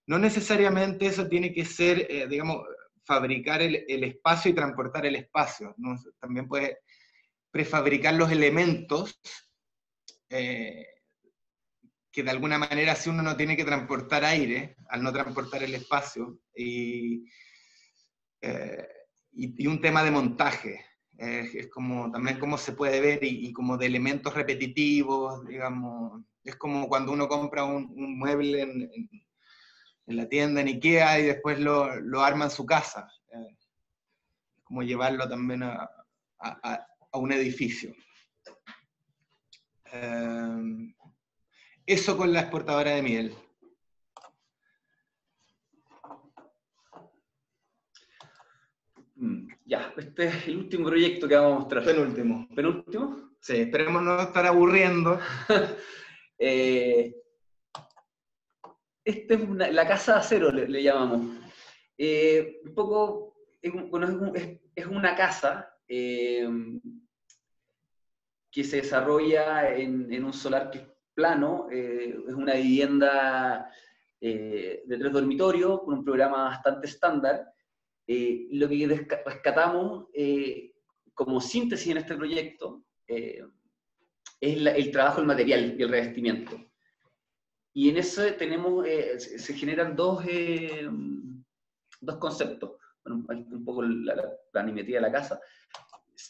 No necesariamente eso tiene que ser, digamos, fabricar el espacio y transportar el espacio, ¿no? También puede prefabricar los elementos, que de alguna manera, si uno no tiene que transportar aire, al no transportar el espacio, y un tema de montaje, es como también cómo se puede ver, y como de elementos repetitivos, digamos. Es como cuando uno compra un mueble en la tienda, en Ikea, y después lo arma en su casa. Es como llevarlo también a un edificio. Eso con la exportadora de miel. Ya, este es el último proyecto que vamos a mostrar. Penúltimo. ¿Penúltimo? Sí, esperemos no estar aburriendo. Esta es la casa de acero, le llamamos. Un poco, es una casa que se desarrolla en un solar que es plano, es una vivienda de 3 dormitorios, con un programa bastante estándar. Lo que rescatamos como síntesis en este proyecto es el trabajo del material y el revestimiento. Y en eso tenemos, se generan dos conceptos. Bueno, un poco la planimetría de la casa.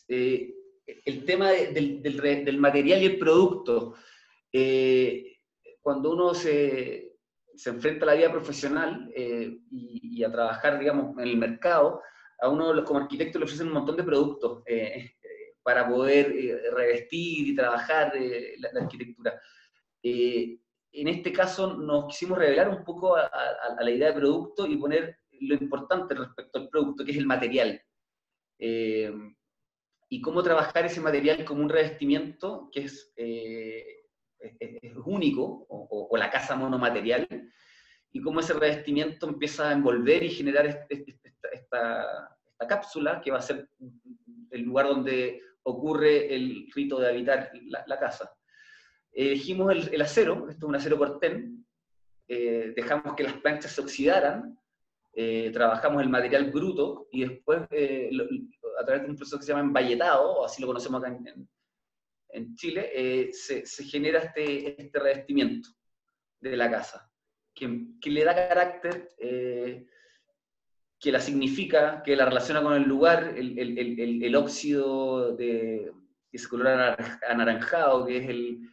El tema del material y el producto. Cuando uno se enfrenta a la vida profesional y a trabajar, digamos, en el mercado, a uno como arquitecto le ofrecen un montón de productos para poder revestir y trabajar la arquitectura. En este caso nos quisimos revelar un poco a la idea de producto y poner lo importante respecto al producto, que es el material. Y cómo trabajar ese material como un revestimiento que es único, o la casa monomaterial, y cómo ese revestimiento empieza a envolver y generar esta cápsula que va a ser el lugar donde ocurre el rito de habitar la casa. Elegimos el acero, esto es un acero Corten, dejamos que las planchas se oxidaran, trabajamos el material bruto y después a través de un proceso que se llama embayetado, o así lo conocemos acá en Chile, se genera este revestimiento de la casa, que le da carácter, que la significa, que la relaciona con el lugar, el óxido de ese color anaranjado, que es el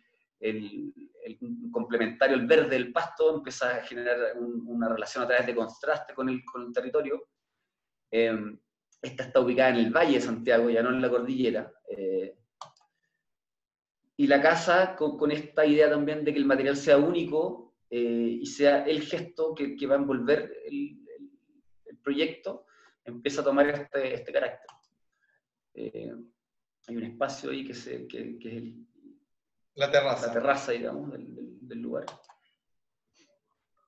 complementario, el verde del pasto, empieza a generar una relación a través de contraste con el territorio. Esta está ubicada en el Valle de Santiago, ya no en la cordillera. Y la casa, con esta idea también de que el material sea único y sea el gesto que va a envolver el proyecto, empieza a tomar este carácter. Hay un espacio ahí que es la terraza, digamos, del lugar.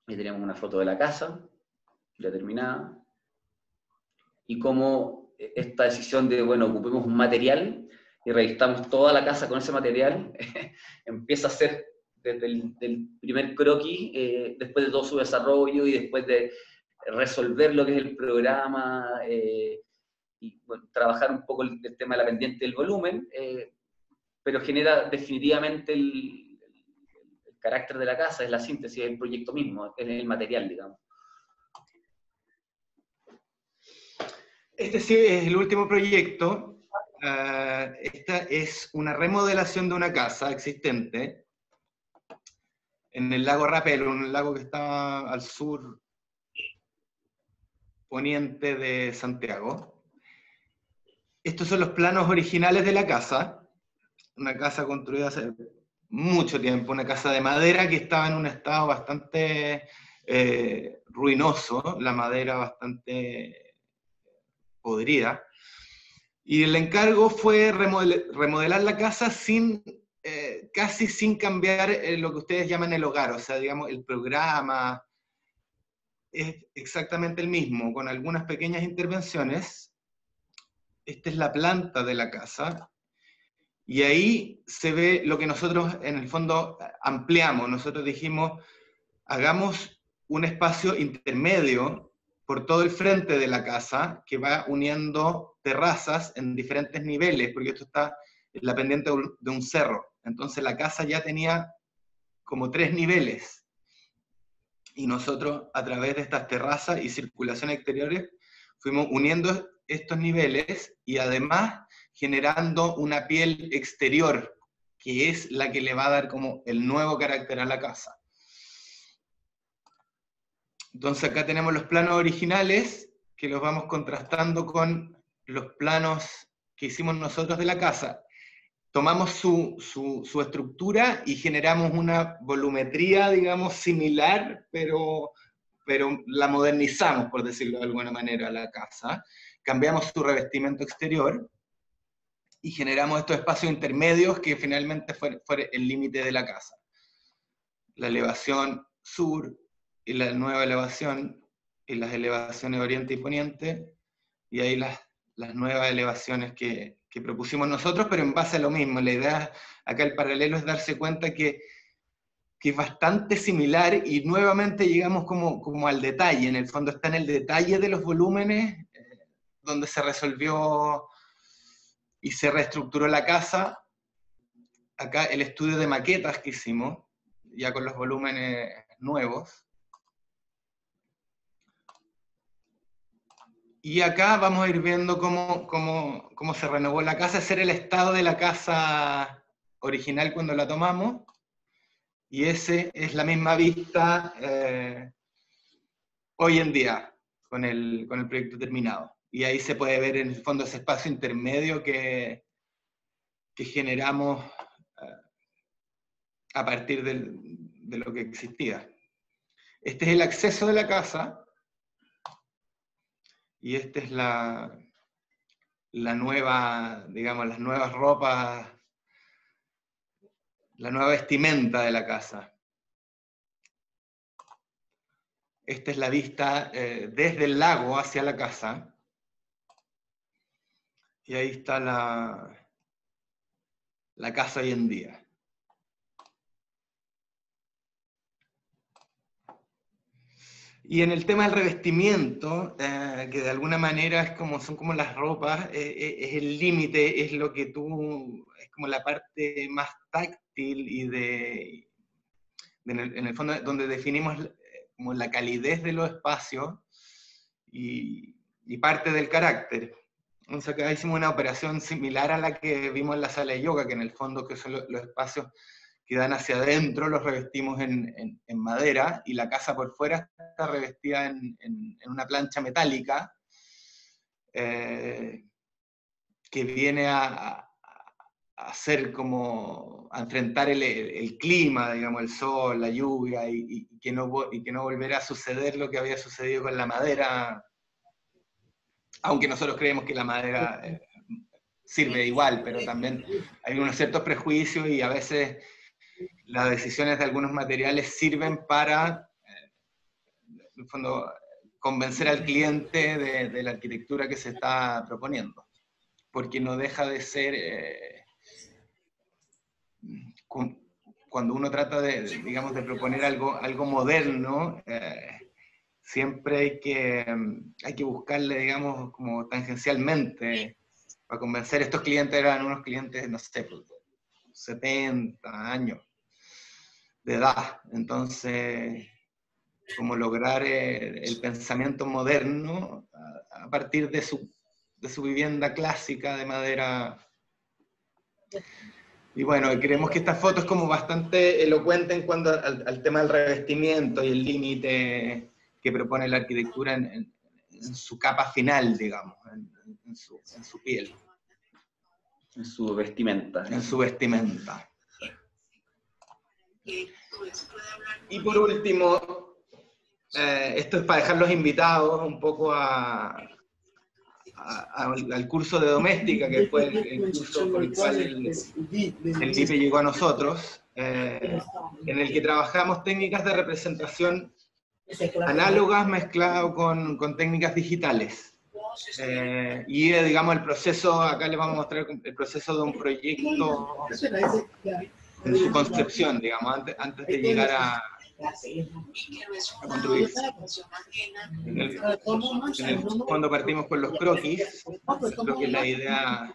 Ahí tenemos una foto de la casa, ya terminada. Y cómo esta decisión de, bueno, ocupemos un material y revistamos toda la casa con ese material, empieza a ser desde el primer croquis, después de todo su desarrollo y después de resolver lo que es el programa, y bueno, trabajar un poco el tema de la pendiente del volumen, pero genera definitivamente el carácter de la casa, es la síntesis del proyecto mismo, es el material, digamos. Este sí es el último proyecto. Esta es una remodelación de una casa existente en el lago Rapel, un lago que está al sur poniente de Santiago. Estos son los planos originales de la casa, una casa construida hace mucho tiempo, una casa de madera que estaba en un estado bastante ruinoso, la madera bastante podrida, y el encargo fue remodelar la casa casi sin cambiar lo que ustedes llaman el hogar, o sea, digamos, el programa es exactamente el mismo, con algunas pequeñas intervenciones. Esta es la planta de la casa, y ahí se ve lo que nosotros en el fondo ampliamos. Nosotros dijimos, hagamos un espacio intermedio por todo el frente de la casa, que va uniendo terrazas en diferentes niveles, porque esto está en la pendiente de un cerro. Entonces la casa ya tenía como 3 niveles. Y nosotros, a través de estas terrazas y circulación exteriores, fuimos uniendo estos niveles y además generando una piel exterior, que es la que le va a dar como el nuevo carácter a la casa. Entonces acá tenemos los planos originales, que los vamos contrastando con los planos que hicimos nosotros de la casa. Tomamos su estructura y generamos una volumetría, digamos, similar, pero la modernizamos, por decirlo de alguna manera, a la casa. cambiamos su revestimiento exterior y generamos estos espacios intermedios que finalmente fue el límite de la casa. La elevación sur y la nueva elevación y las elevaciones oriente y poniente, y ahí las nuevas elevaciones que propusimos nosotros, pero en base a lo mismo. La idea acá, el paralelo, es darse cuenta que es bastante similar, y nuevamente llegamos como al detalle. En el fondo está en el detalle de los volúmenes, donde se resolvió y se reestructuró la casa. Acá el estudio de maquetas que hicimos, ya con los volúmenes nuevos. Y acá vamos a ir viendo cómo se renovó la casa. Ese era el estado de la casa original cuando la tomamos, y ese es la misma vista hoy en día, con el proyecto terminado. Y ahí se puede ver en el fondo ese espacio intermedio que generamos a partir de lo que existía. Este es el acceso de la casa, y esta es la nueva, digamos, las nuevas ropas, la nueva vestimenta de la casa. Esta es la vista desde el lago hacia la casa. Y ahí está la casa hoy en día. Y en el tema del revestimiento, que de alguna manera son como las ropas, es el límite, es lo que es como la parte más táctil y en el fondo donde definimos como la calidez de los espacios y parte del carácter. Entonces acá hicimos una operación similar a la que vimos en la sala de yoga, que en el fondo que son los espacios que dan hacia adentro, los revestimos en madera, y la casa por fuera está revestida en una plancha metálica, que viene a hacer como, a enfrentar el clima, digamos, el sol, la lluvia, y que no volverá a suceder lo que había sucedido con la madera, aunque nosotros creemos que la madera sirve igual, pero también hay unos ciertos prejuicios, y a veces las decisiones de algunos materiales sirven para, en el fondo, convencer al cliente de la arquitectura que se está proponiendo, porque no deja de ser, cuando uno trata digamos, de proponer algo moderno, siempre hay que buscarle, digamos, como tangencialmente, para convencer. Estos clientes eran unos clientes, no sé, 70 años de edad. Entonces, como lograr el pensamiento moderno a partir de su vivienda clásica de madera. Y bueno, creemos que esta foto es como bastante elocuente en cuanto al tema del revestimiento y el límite que propone la arquitectura en su capa final, digamos, en su piel. En su vestimenta. En su vestimenta. Y por último, esto es para dejar los invitados un poco al curso de doméstica, que fue el curso con el cual el DIPE llegó a nosotros, en el que trabajamos técnicas de representación análogas mezclado con técnicas digitales. Y digamos el proceso, acá les vamos a mostrar el proceso de un proyecto en su concepción, digamos, antes de llegar a construir. Cuando partimos con los croquis, creo que la idea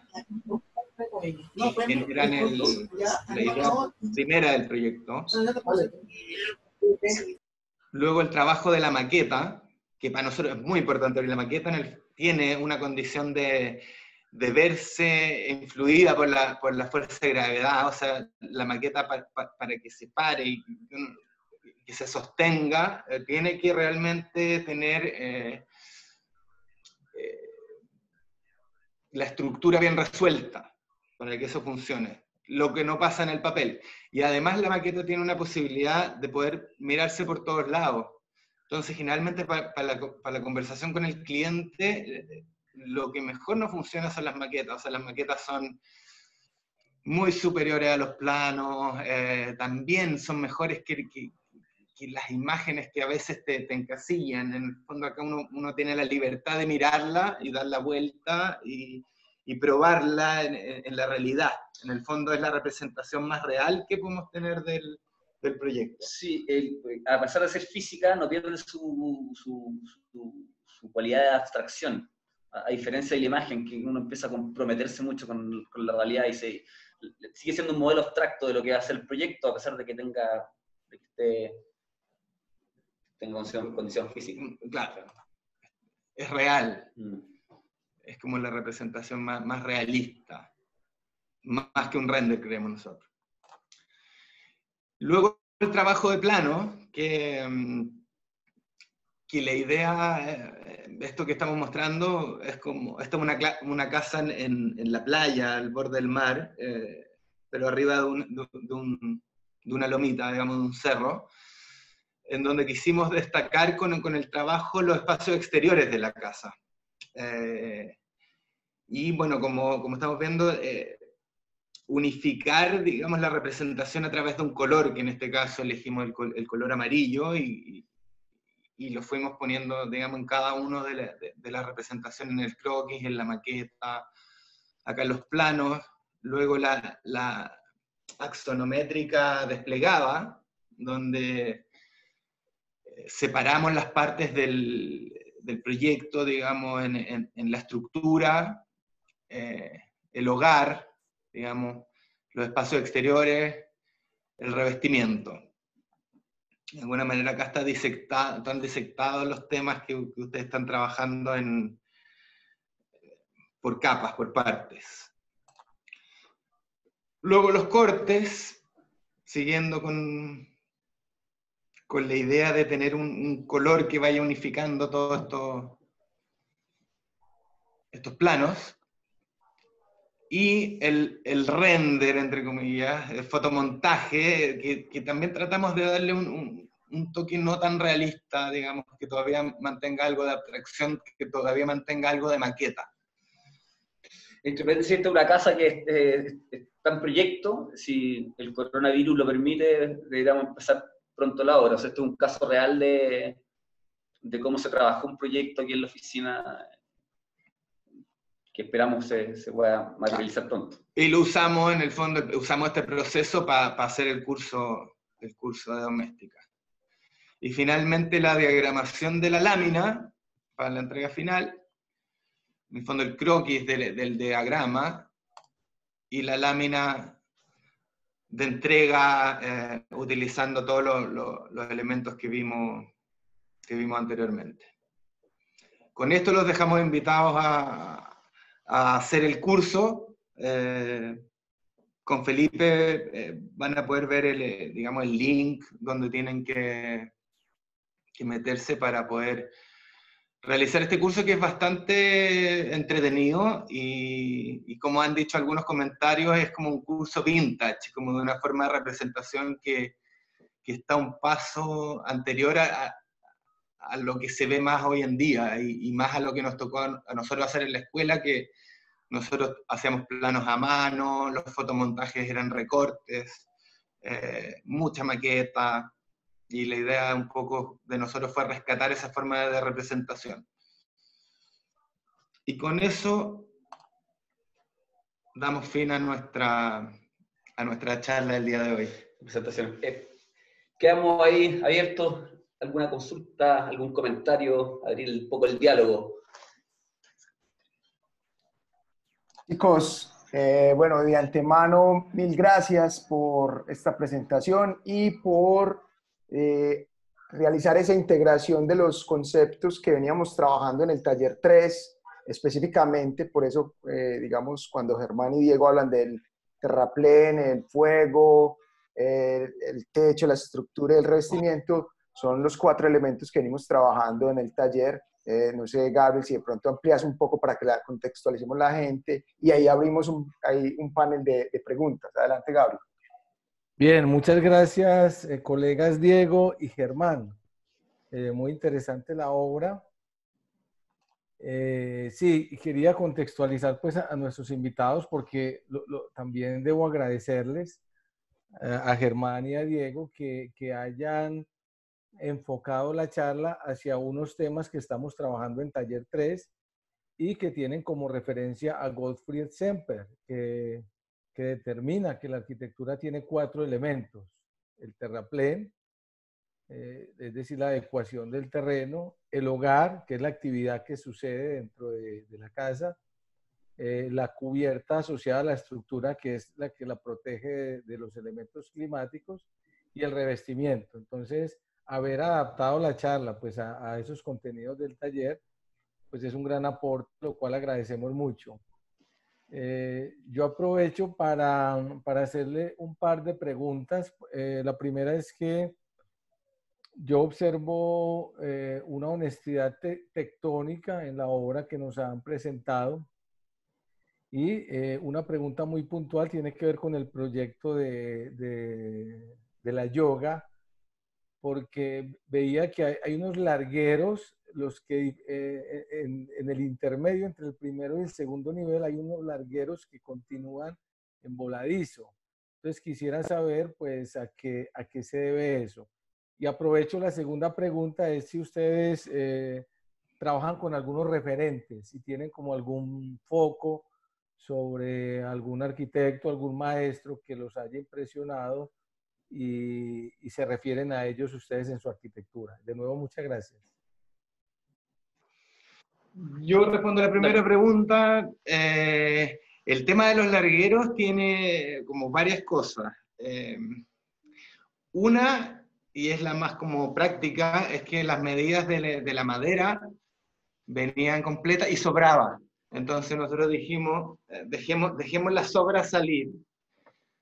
general, la idea primera del proyecto. Luego el trabajo de la maqueta, que para nosotros es muy importante, porque la maqueta tiene una condición de verse influida por la fuerza de gravedad. O sea, la maqueta para que se pare y que se sostenga, tiene que realmente tener la estructura bien resuelta para que eso funcione, lo que no pasa en el papel. Y además la maqueta tiene una posibilidad de poder mirarse por todos lados. Entonces, generalmente para la conversación con el cliente, lo que mejor no funciona son las maquetas. O sea, las maquetas son muy superiores a los planos, también son mejores que las imágenes que a veces te encasillan. En el fondo acá uno tiene la libertad de mirarla y dar la vuelta y probarla en la realidad. En el fondo es la representación más real que podemos tener del proyecto. Sí, a pesar de ser física, no pierde su cualidad de abstracción, a diferencia de la imagen, que uno empieza a comprometerse mucho con la realidad y sigue siendo un modelo abstracto de lo que va a ser el proyecto, a pesar de que tenga condición física. Claro, es real. Es como la representación más realista, más que un render, creemos nosotros. Luego el trabajo de plano, que la idea, esto que estamos mostrando, es como, esto es una casa en la playa, al borde del mar, pero arriba de una lomita, digamos, de un cerro, en donde quisimos destacar con el trabajo los espacios exteriores de la casa. Y bueno, como estamos viendo, unificar, digamos, la representación a través de un color, que en este caso elegimos el color amarillo, y lo fuimos poniendo, digamos, en cada uno de la representación, en el croquis, en la maqueta, acá en los planos. Luego la axonométrica desplegada, donde separamos las partes del proyecto, digamos, en la estructura, el hogar, digamos, los espacios exteriores, el revestimiento. De alguna manera acá están disectados los temas que ustedes están trabajando por capas, por partes. Luego los cortes, siguiendo con la idea de tener un color que vaya unificando todos estos planos. Y el render, entre comillas, el fotomontaje, que también tratamos de darle un toque no tan realista, digamos, que todavía mantenga algo de abstracción, que todavía mantenga algo de maqueta. Esta es una casa que está en proyecto, si el coronavirus lo permite, deberíamos empezar pronto la obra. O sea, esto es un caso real de cómo se trabajó un proyecto aquí en la oficina, que esperamos se pueda materializar pronto. Y lo usamos, en el fondo, usamos este proceso para hacer el curso de doméstica. Y finalmente la diagramación de la lámina, para la entrega final, en el fondo el croquis del diagrama, y la lámina de entrega utilizando todos los elementos que vimos anteriormente. Con esto los dejamos invitados a hacer el curso. Con Felipe van a poder ver digamos, el link donde tienen que meterse para poder realizar este curso, que es bastante entretenido y como han dicho algunos comentarios, es como un curso vintage, como de una forma de representación que está un paso anterior a lo que se ve más hoy en día y más a lo que nos tocó a nosotros hacer en la escuela, que nosotros hacíamos planos a mano, los fotomontajes eran recortes, mucha maqueta, y la idea un poco de nosotros fue rescatar esa forma de representación. Y con eso damos fin a nuestra charla del día de hoy. Presentación. Quedamos ahí abiertos. ¿Alguna consulta, algún comentario? Abrir un poco el diálogo. Chicos, bueno, de antemano, mil gracias por esta presentación y por realizar esa integración de los conceptos que veníamos trabajando en el taller 3, específicamente, por eso, digamos, cuando Germán y Diego hablan del terraplén, el fuego, el techo, la estructura y el revestimiento, son los 4 elementos que venimos trabajando en el taller. No sé, Gabriel, si de pronto amplias un poco para que la contextualicemos la gente, y ahí abrimos un panel de preguntas. Adelante, Gabriel. Bien, muchas gracias, colegas Diego y Germán. Muy interesante la obra. Sí, quería contextualizar pues a nuestros invitados porque también debo agradecerles a Germán y a Diego que hayan enfocado la charla hacia unos temas que estamos trabajando en Taller 3 y que tienen como referencia a Gottfried Semper, que determina que la arquitectura tiene 4 elementos: el terraplén, es decir, la adecuación del terreno; el hogar, que es la actividad que sucede dentro de la casa; la cubierta asociada a la estructura, que es la que la protege de los elementos climáticos; y el revestimiento. Entonces, haber adaptado la charla pues a esos contenidos del taller, pues es un gran aporte, lo cual agradecemos mucho. Yo aprovecho para hacerle un par de preguntas. La primera es que yo observo una honestidad tectónica en la obra que nos han presentado, y una pregunta muy puntual tiene que ver con el proyecto de la yoga, porque veía que hay unos largueros, los que en el intermedio entre el primero y el segundo nivel hay unos largueros que continúan en voladizo. Entonces quisiera saber pues a qué se debe eso. Y aprovecho la segunda pregunta, es si ustedes trabajan con algunos referentes, si tienen como algún foco sobre algún arquitecto, algún maestro que los haya impresionado y se refieren a ellos ustedes en su arquitectura. De nuevo, muchas gracias. Yo respondo a la primera pregunta. El tema de los largueros tiene como varias cosas. Una, y es la más como práctica, es que las medidas de la madera venían completas y sobraba. Entonces nosotros dijimos, dejemos las sobras salir,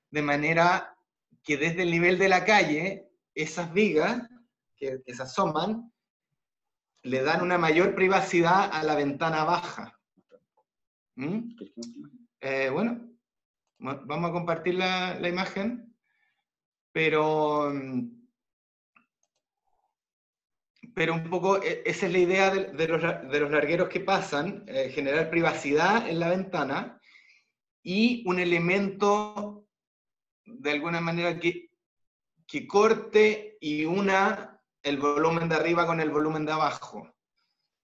de manera que desde el nivel de la calle, esas vigas que se asoman, le dan una mayor privacidad a la ventana baja. Bueno, vamos a compartir la imagen, pero un poco esa es la idea de los largueros que pasan, generar privacidad en la ventana y un elemento de alguna manera que corte y una el volumen de arriba con el volumen de abajo.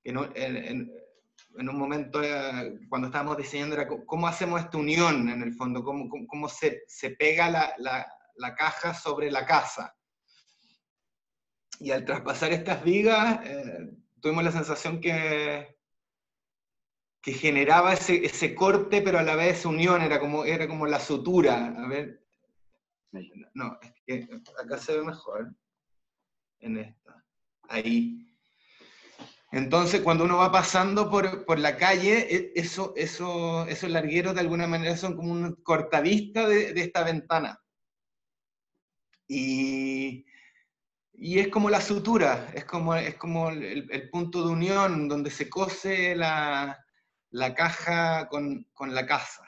En un momento, cuando estábamos diseñando, era cómo hacemos esta unión en el fondo, cómo se pega la caja sobre la casa. Y al traspasar estas vigas, tuvimos la sensación que generaba ese corte, pero a la vez esa unión, era como la sutura. A ver, no, es que acá se ve mejor, en esta, ahí. Entonces, cuando uno va pasando por la calle, esos largueros de alguna manera son como un cortavista de esta ventana. Y es como la sutura, es como el punto de unión donde se cose la caja con la casa.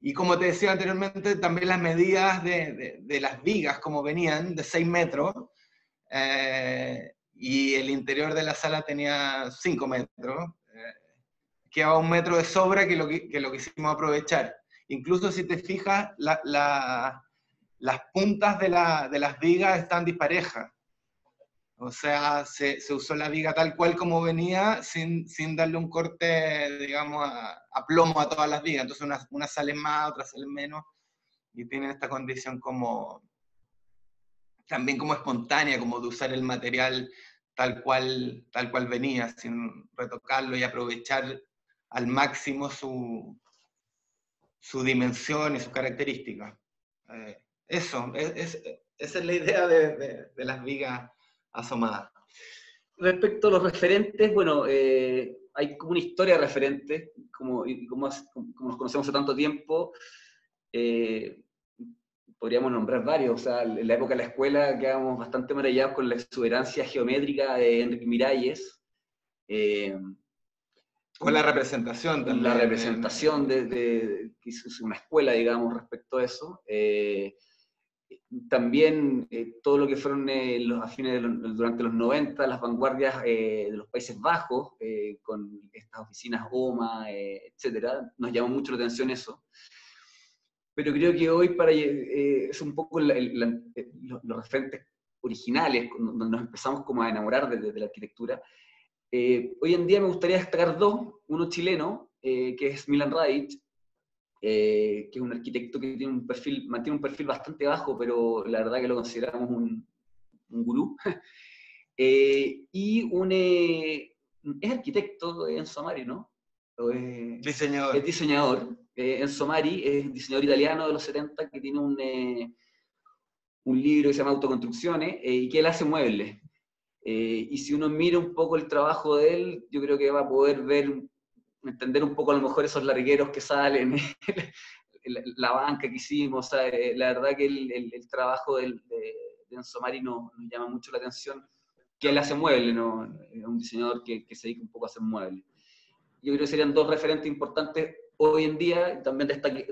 Y como te decía anteriormente, también las medidas de las vigas, como venían, de 6 metros, y el interior de la sala tenía 5 metros, quedaba 1 metro de sobra que lo quisimos aprovechar. Incluso si te fijas, las puntas de las vigas están disparejas. O sea, se usó la viga tal cual como venía, sin darle un corte, digamos, a plomo a todas las vigas. Entonces unas salen más, otras salen menos, y tienen esta condición también como espontánea, como de usar el material tal cual venía, sin retocarlo, y aprovechar al máximo su dimensión y sus características. Esa es la idea de las vigas asomadas. Respecto a los referentes, bueno, hay como una historia de referentes, como nos conocemos hace tanto tiempo, podríamos nombrar varios. O sea, en la época de la escuela quedábamos bastante maravillados con la exuberancia geométrica de Enrique Miralles. Con la representación también. La representación que hizo una escuela, digamos, respecto a eso. también todo lo que fueron durante los 90, las vanguardias de los Países Bajos, con estas oficinas OMA, etcétera, nos llamó mucho la atención eso. Pero creo que hoy es un poco los referentes originales, donde nos empezamos como a enamorar de la arquitectura. Hoy en día me gustaría destacar dos, uno chileno, que es Milan Radic, que es un arquitecto que mantiene un perfil bastante bajo, pero la verdad que lo consideramos un gurú. Es arquitecto, Enzo Mari, ¿no? Diseñador. Es diseñador. Enzo Mari es diseñador italiano de los 70 que tiene un libro que se llama Autoconstrucciones y que él hace muebles. Y si uno mira un poco el trabajo de él, yo creo que va a poder entender un poco a lo mejor esos largueros que salen, la banca que hicimos. O sea, la verdad que el trabajo de Enzo Mari nos llama mucho la atención, que él hace muebles, ¿no? Es un diseñador que se dedica un poco a hacer muebles. Yo creo que serían dos referentes importantes hoy en día. También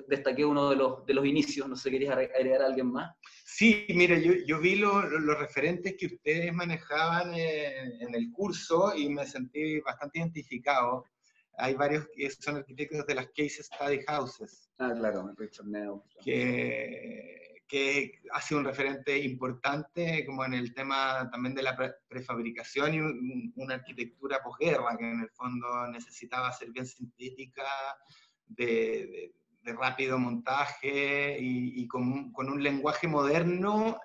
destaqué uno de los inicios, no sé, ¿querías agregar a alguien más? Sí, mira, yo vi los referentes que ustedes manejaban en el curso y me sentí bastante identificado. Hay varios que son arquitectos de las Case Study Houses. Ah, claro, Richard Neu. Que ha sido un referente importante como en el tema también de la prefabricación y una arquitectura posguerra que en el fondo necesitaba ser bien sintética, de rápido montaje y con un lenguaje moderno,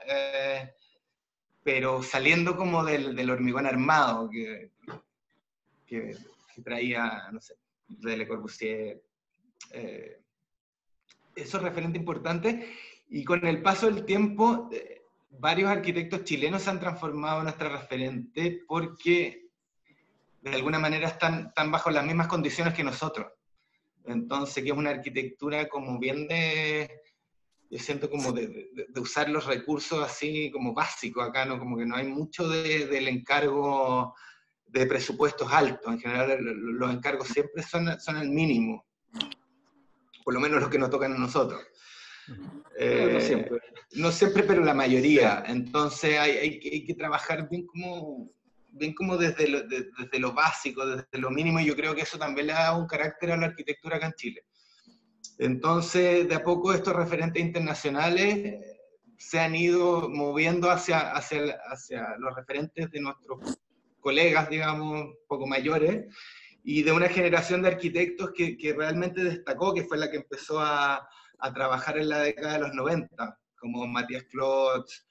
pero saliendo como del hormigón armado que traía, no sé, de Le Corbusier. Eso es referente importante. Y con el paso del tiempo, varios arquitectos chilenos se han transformado en nuestra referente porque de alguna manera están bajo las mismas condiciones que nosotros. Entonces, que es una arquitectura como bien yo siento como de usar los recursos así como básicos acá, ¿no? Como que no hay mucho del encargo de presupuestos altos. En general, los encargos siempre son el mínimo. Por lo menos los que nos tocan a nosotros. No siempre. No siempre, pero la mayoría. Sí. Entonces hay que trabajar bien como desde lo básico, desde lo mínimo, y yo creo que eso también le da un carácter a la arquitectura acá en Chile. Entonces, de a poco estos referentes internacionales se han ido moviendo hacia los referentes de nuestros colegas, digamos, un poco mayores, y de una generación de arquitectos que realmente destacó, que fue la que empezó a trabajar en la década de los 90, como Matías Klotz,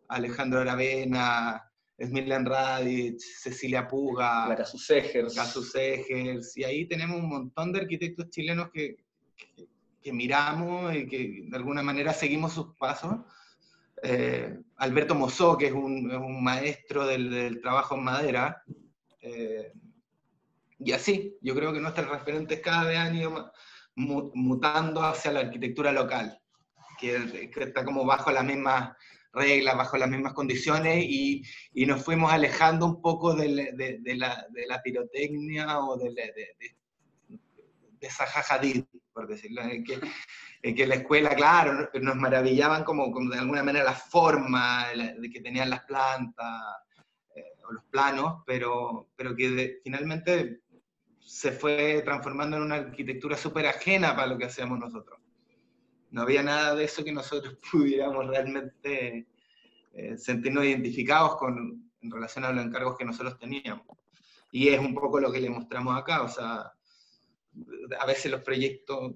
Alejandro Aravena, Milan Radic, Cecilia Puga, Casus Egers, y ahí tenemos un montón de arquitectos chilenos que miramos y que de alguna manera seguimos sus pasos. Alberto Mosó, que es un maestro del trabajo en madera, y así, yo creo que nuestros referentes cada vez han ido mutando hacia la arquitectura local, que está como bajo las mismas reglas, bajo las mismas condiciones, y nos fuimos alejando un poco de la pirotecnia o de esa jajadid, por decirlo, en que la escuela, claro, nos maravillaban como de alguna manera la forma de que tenían las plantas o los planos, pero que finalmente se fue transformando en una arquitectura súper ajena para lo que hacíamos nosotros. No había nada de eso que nosotros pudiéramos realmente sentirnos identificados en relación a los encargos que nosotros teníamos. Y es un poco lo que le mostramos acá, o sea, a veces los proyectos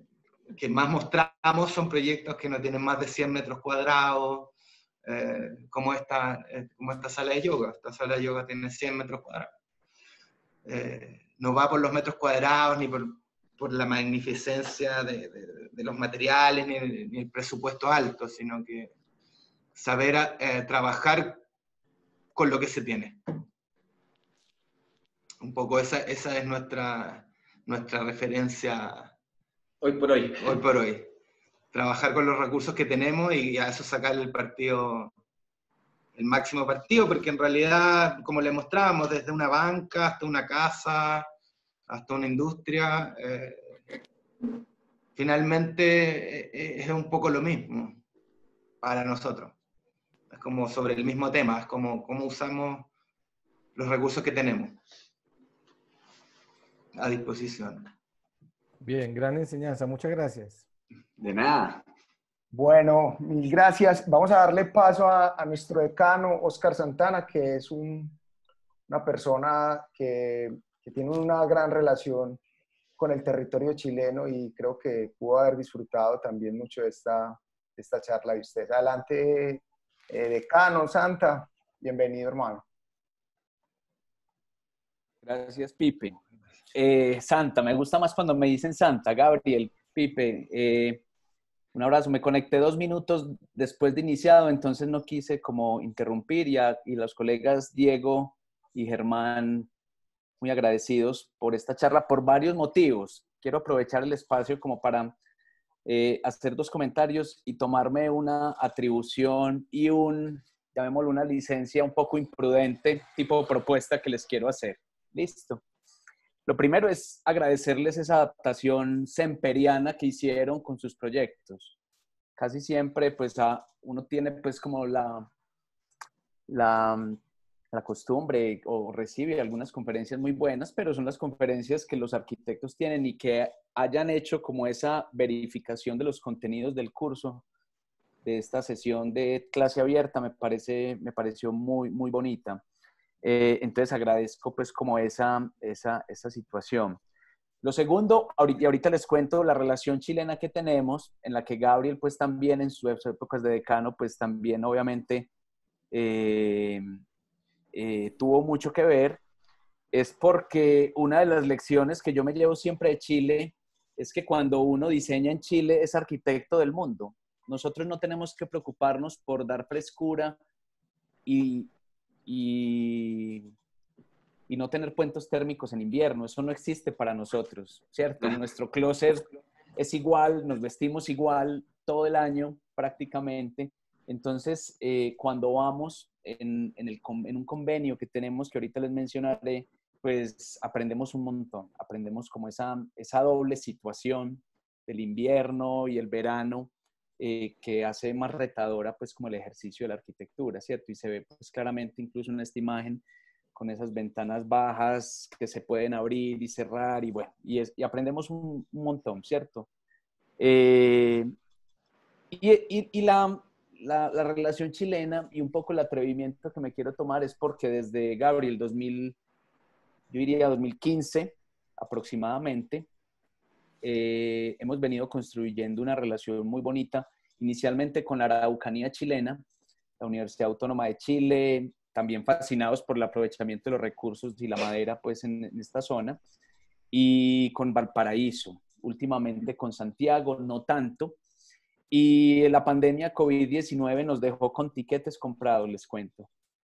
que más mostramos son proyectos que no tienen más de 100 metros cuadrados, como esta sala de yoga. Esta sala de yoga tiene 100 metros cuadrados. No va por los metros cuadrados, ni por la magnificencia de los materiales, ni el presupuesto alto, sino que saber trabajar con lo que se tiene. Un poco esa es nuestra referencia hoy por hoy. Hoy por hoy. Trabajar con los recursos que tenemos y a eso sacarle el máximo partido, porque en realidad, como le mostrábamos, desde una banca hasta una casa, hasta una industria, finalmente es un poco lo mismo para nosotros. como sobre el mismo tema, es como cómo usamos los recursos que tenemos a disposición. Bien, gran enseñanza. Muchas gracias. De nada. Bueno, mil gracias. Vamos a darle paso a nuestro decano, Óscar Santana, que es una persona que tiene una gran relación con el territorio chileno y creo que pudo haber disfrutado también mucho de esta charla de ustedes. Adelante, decano Santa. Bienvenido, hermano. Gracias, Pipe. Santa, me gusta más cuando me dicen Santa. Gabriel, Pipe, un abrazo. Me conecté 2 minutos después de iniciado, entonces no quise como interrumpir y los colegas Diego y Germán, muy agradecidos por esta charla por varios motivos. Quiero aprovechar el espacio como para hacer 2 comentarios y tomarme una atribución y llamémoslo una licencia un poco imprudente, tipo propuesta que les quiero hacer. Listo. Lo primero es agradecerles esa adaptación semperiana que hicieron con sus proyectos. Casi siempre, pues, uno tiene, pues, como la costumbre o recibe algunas conferencias muy buenas, pero son las conferencias que los arquitectos tienen y que hayan hecho como esa verificación de los contenidos del curso, de esta sesión de clase abierta, me pareció muy, muy bonita. Entonces agradezco pues como esa situación. Lo segundo, ahorita les cuento la relación chilena que tenemos, en la que Gabriel pues también en sus épocas de decano pues también obviamente tuvo mucho que ver, es porque una de las lecciones que yo me llevo siempre de Chile es que cuando uno diseña en Chile es arquitecto del mundo. Nosotros no tenemos que preocuparnos por dar frescura y no tener puentes térmicos en invierno. Eso no existe para nosotros, ¿cierto? Nuestro closet es igual, nos vestimos igual todo el año prácticamente. Entonces, cuando vamos en un convenio que tenemos, que ahorita les mencionaré, pues aprendemos un montón. Aprendemos como esa doble situación del invierno y el verano, que hace más retadora pues como el ejercicio de la arquitectura, ¿cierto? Y se ve pues claramente incluso en esta imagen con esas ventanas bajas que se pueden abrir y cerrar y bueno, y aprendemos un montón, ¿cierto? La relación chilena y un poco el atrevimiento que me quiero tomar es porque desde Gabriel 2000, yo diría 2015 aproximadamente, hemos venido construyendo una relación muy bonita, inicialmente con la Araucanía chilena, la Universidad Autónoma de Chile, también fascinados por el aprovechamiento de los recursos y la madera pues en esta zona, y con Valparaíso, últimamente con Santiago, no tanto, y la pandemia COVID-19 nos dejó con tiquetes comprados, les cuento,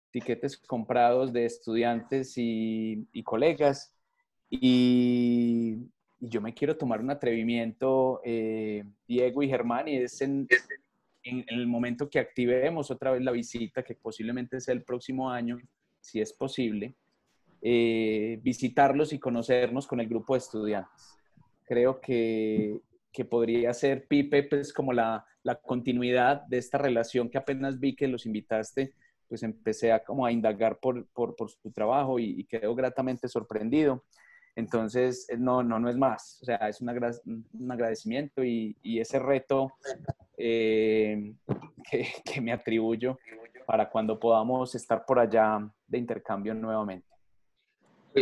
tiquetes comprados de estudiantes y colegas, y yo me quiero tomar un atrevimiento, Diego y Germán, y es en el momento que activemos otra vez la visita, que posiblemente sea el próximo año, si es posible, visitarlos y conocernos con el grupo de estudiantes. Creo que podría ser, Pipe, pues como la continuidad de esta relación que apenas vi que los invitaste, pues empecé como a indagar por su trabajo y quedo gratamente sorprendido. Entonces, no es más. O sea, es un agradecimiento y ese reto que me atribuyo para cuando podamos estar por allá de intercambio nuevamente.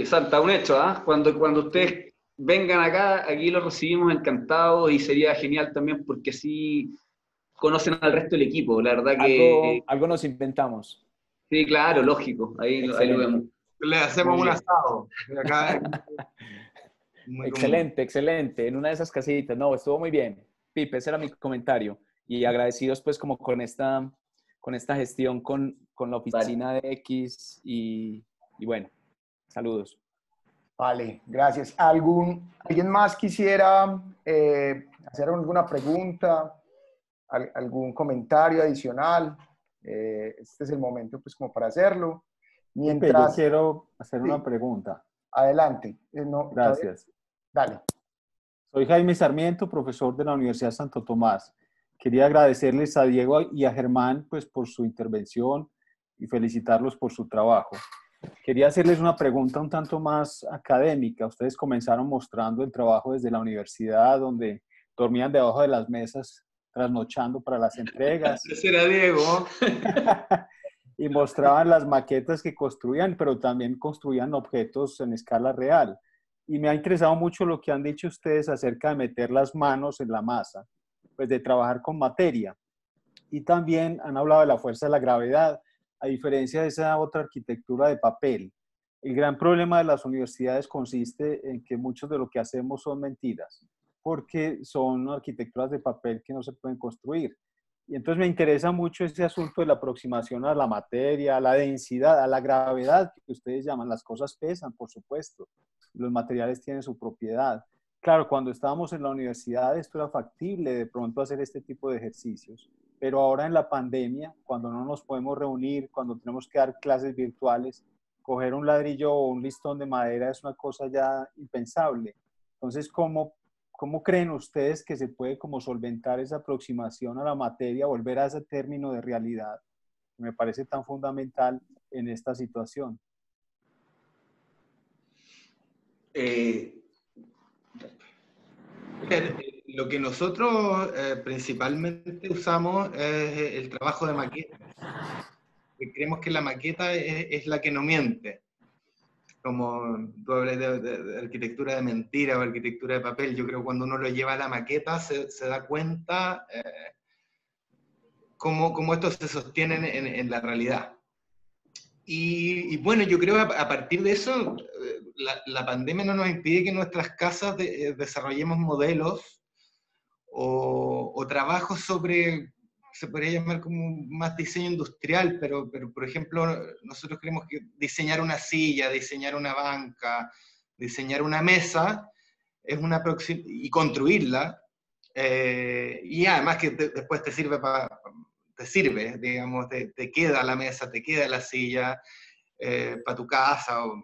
Santa, un hecho, ¿ah? Cuando ustedes vengan acá, aquí los recibimos encantados y sería genial también porque así conocen al resto del equipo. La verdad que... Algo nos inventamos. Sí, claro, lógico. Ahí lo vemos. Le hacemos un asado. Excelente. En una de esas casitas. No, estuvo muy bien. Pipe, ese era mi comentario. Y agradecidos pues como con esta gestión con la oficina de X y bueno, saludos. Vale, gracias. ¿Alguien más quisiera hacer alguna pregunta, algún comentario adicional? Este es el momento pues como para hacerlo. Yo quiero hacer una pregunta. Adelante. Gracias. Dale. Soy Jaime Sarmiento, profesor de la Universidad Santo Tomás. quería agradecerles a Diego y a Germán pues, por su intervención y felicitarlos por su trabajo. Quería hacerles una pregunta un tanto más académica. Ustedes comenzaron mostrando el trabajo desde la universidad, donde dormían debajo de las mesas, trasnochando para las entregas. Ese era Diego. Y mostraban las maquetas que construían, pero también construían objetos en escala real. Y me ha interesado mucho lo que han dicho ustedes acerca de meter las manos en la masa, pues de trabajar con materia. Y también han hablado de la fuerza de la gravedad, a diferencia de esa otra arquitectura de papel. El gran problema de las universidades consiste en que muchos de lo que hacemos son mentiras, porque son arquitecturas de papel que no se pueden construir. Y entonces me interesa mucho ese asunto de la aproximación a la materia, a la densidad, a la gravedad que ustedes llaman. Las cosas pesan, por supuesto. Los materiales tienen su propiedad. Claro, cuando estábamos en la universidad esto era factible de pronto hacer este tipo de ejercicios, pero ahora en la pandemia, cuando no nos podemos reunir, cuando tenemos que dar clases virtuales, coger un ladrillo o un listón de madera es una cosa ya impensable. Entonces, ¿cómo creen ustedes que se puede como solventar esa aproximación a la materia, volver a ese término de realidad que me parece tan fundamental en esta situación? Lo que nosotros principalmente usamos es el trabajo de maqueta. Creemos que la maqueta es la que no miente. Como tú hablas de arquitectura de mentira o arquitectura de papel, yo creo que cuando uno lo lleva a la maqueta se da cuenta cómo estos se sostienen en la realidad. Y bueno, yo creo que a partir de eso, la pandemia no nos impide que en nuestras casas desarrollemos modelos o trabajos sobre, se podría llamar como más diseño industrial, pero por ejemplo, nosotros creemos que diseñar una silla, diseñar una banca, diseñar una mesa, y construirla, y además que después te sirve, digamos, te queda la mesa, te queda la silla, para tu casa o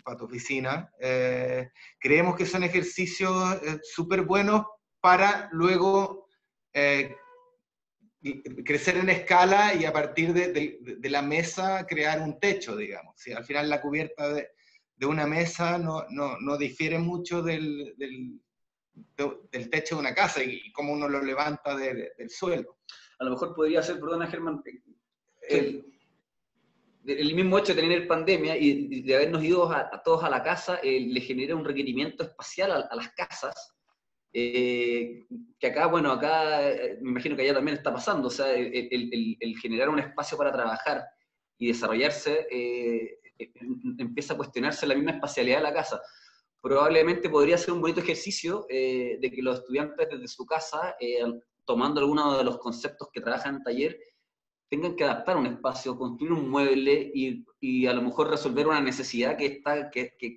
para tu oficina. Creemos que son ejercicios súper buenos para luego crecer en escala y a partir de la mesa crear un techo, digamos. ¿Sí? Al final la cubierta de una mesa no difiere mucho del techo de una casa y cómo uno lo levanta del suelo. A lo mejor podría ser, perdona Germán, el mismo hecho de tener pandemia y de habernos ido a todos a la casa, le genera un requerimiento espacial a las casas, que acá, bueno, acá me imagino que allá también está pasando, o sea, el generar un espacio para trabajar y desarrollarse, empieza a cuestionarse la misma espacialidad de la casa. Probablemente podría ser un bonito ejercicio de que los estudiantes desde su casa, tomando algunos de los conceptos que trabajan en taller, tengan que adaptar un espacio, construir un mueble y a lo mejor resolver una necesidad que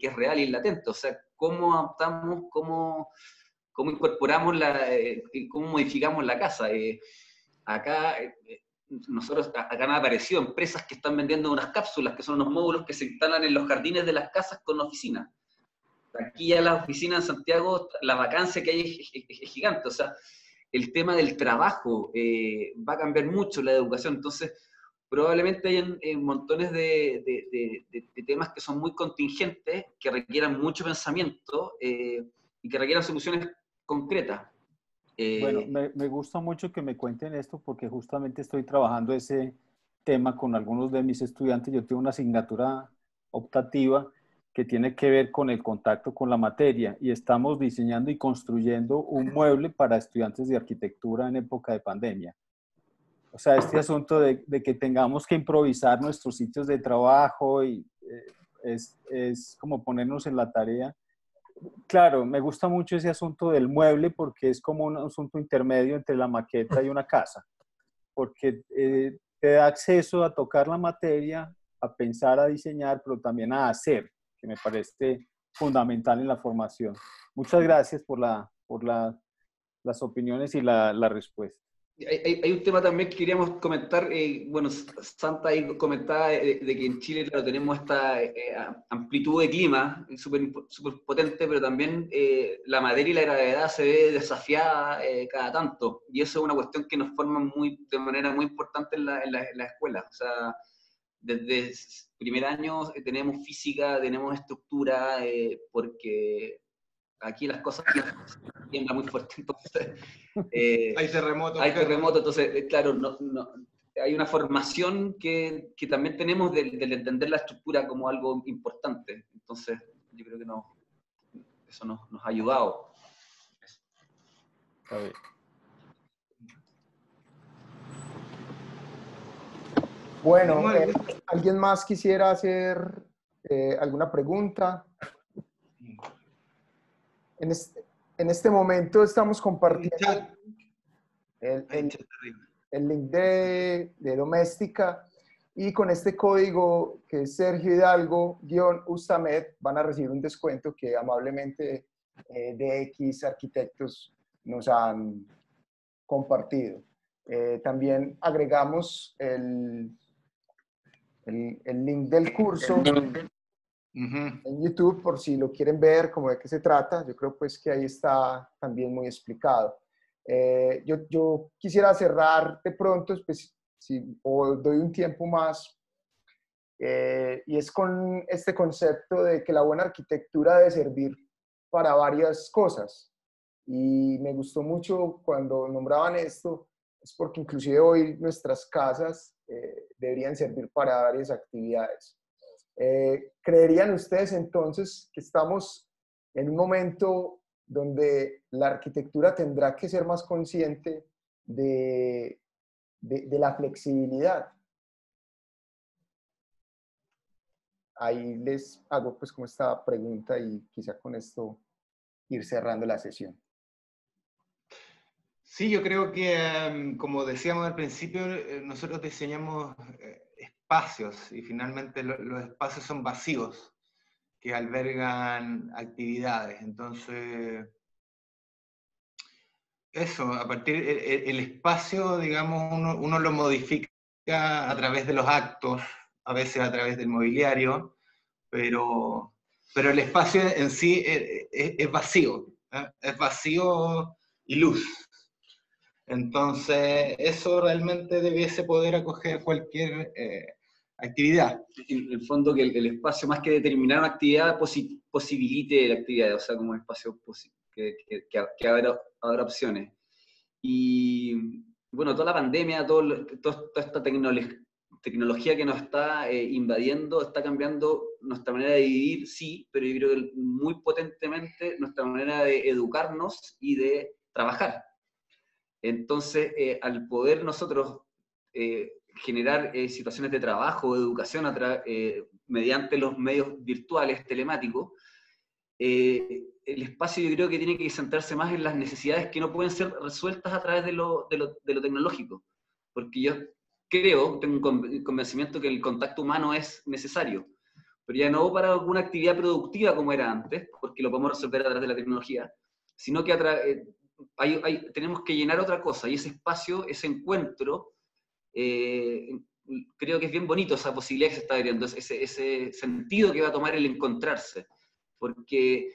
es real y latente. O sea, cómo adaptamos, cómo incorporamos, cómo modificamos la casa. Acá han aparecido empresas que están vendiendo unas cápsulas, que son unos módulos que se instalan en los jardines de las casas con oficinas. Aquí ya las oficinas en Santiago, la vacancia que hay es gigante. O sea, el tema del trabajo va a cambiar mucho la educación, entonces probablemente hayan montones de temas que son muy contingentes, que requieran mucho pensamiento y que requieran soluciones concretas. Bueno, me gusta mucho que me cuenten esto porque justamente estoy trabajando ese tema con algunos de mis estudiantes. Yo tengo una asignatura optativa que tiene que ver con el contacto con la materia y estamos diseñando y construyendo un mueble para estudiantes de arquitectura en época de pandemia. O sea, este asunto de que tengamos que improvisar nuestros sitios de trabajo y es como ponernos en la tarea. Claro, me gusta mucho ese asunto del mueble porque es como un asunto intermedio entre la maqueta y una casa, porque te da acceso a tocar la materia, a pensar, a diseñar, pero también a hacer, que me parece fundamental en la formación. Muchas gracias por las opiniones y la respuesta. Hay un tema también que queríamos comentar. Bueno, Santa ahí comentaba de que en Chile, claro, tenemos esta amplitud de clima súper potente, pero también la materia y la gravedad se ve desafiada cada tanto. Y eso es una cuestión que nos forma de manera muy importante en la escuela. O sea, desde primer año tenemos física, tenemos estructura, porque aquí las cosas tiemblan muy fuerte, entonces Hay terremotos. hay terremotos, entonces claro, hay una formación que también tenemos del entender la estructura como algo importante, entonces yo creo que eso nos ha ayudado. Está bien. Bueno, ¿alguien más quisiera hacer alguna pregunta? En este momento estamos compartiendo el link de Doméstica, y con este código que es Sergio Hidalgo-Ustamed van a recibir un descuento que amablemente DX Arquitectos nos han compartido. También agregamos el link del curso en YouTube por si lo quieren ver, como de qué se trata. Yo creo pues que ahí está también muy explicado. Yo quisiera cerrar de pronto, pues, o doy un tiempo más, y es con este concepto de que la buena arquitectura debe servir para varias cosas. Y me gustó mucho cuando nombraban esto, es porque inclusive hoy nuestras casas deberían servir para varias actividades. ¿Creerían ustedes entonces que estamos en un momento donde la arquitectura tendrá que ser más consciente de la flexibilidad? Ahí les hago pues como esta pregunta y quizá con esto ir cerrando la sesión. Sí, yo creo que, como decíamos al principio, nosotros diseñamos espacios y finalmente los espacios son vacíos que albergan actividades. Entonces, eso, a partir el espacio, digamos, uno lo modifica a través de los actos, a veces a través del mobiliario, pero el espacio en sí es vacío, ¿eh? Es vacío y luz. Entonces, eso realmente debiese poder acoger cualquier actividad. En el fondo, que el espacio, más que determinar una actividad, posibilite la actividad, o sea, como un espacio que habrá opciones. Y bueno, toda la pandemia, toda esta tecnología que nos está invadiendo, está cambiando nuestra manera de vivir, sí, pero yo creo que muy potentemente nuestra manera de educarnos y de trabajar. Entonces, al poder nosotros generar situaciones de trabajo, de educación mediante los medios virtuales, telemáticos, el espacio yo creo que tiene que centrarse más en las necesidades que no pueden ser resueltas a través de lo tecnológico. Porque yo tengo un convencimiento que el contacto humano es necesario, pero ya no para alguna actividad productiva como era antes, porque lo podemos resolver a través de la tecnología, sino que tenemos que llenar otra cosa, y ese espacio, ese encuentro, creo que es bien bonito esa posibilidad que se está abriendo, ese sentido que va a tomar el encontrarse. Porque,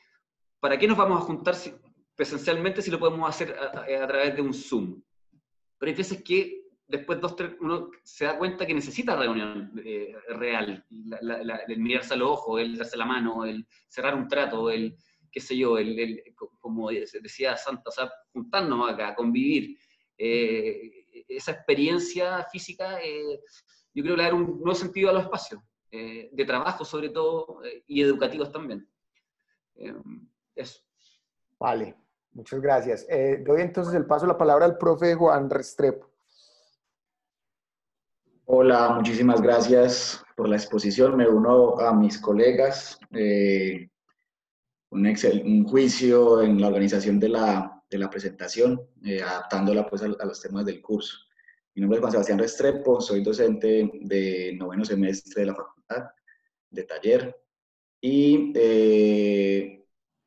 ¿para qué nos vamos a juntar presencialmente si lo podemos hacer a través de un Zoom? Pero hay veces que después uno se da cuenta que necesita reunión real, el mirarse al ojo, el darse la mano, el cerrar un trato, el qué sé yo, como decía Santa, o sea, juntarnos acá, convivir. Esa experiencia física, yo creo que le da un nuevo sentido a los espacios, de trabajo sobre todo, y educativos también. Eso. Vale, muchas gracias. Doy entonces el paso, la palabra al profe Juan Restrepo. Hola, muchísimas gracias por la exposición. Me uno a mis colegas. Un juicio en la organización de la presentación, adaptándola pues a los temas del curso. Mi nombre es Juan Sebastián Restrepo, soy docente de 9º semestre de la facultad de taller, y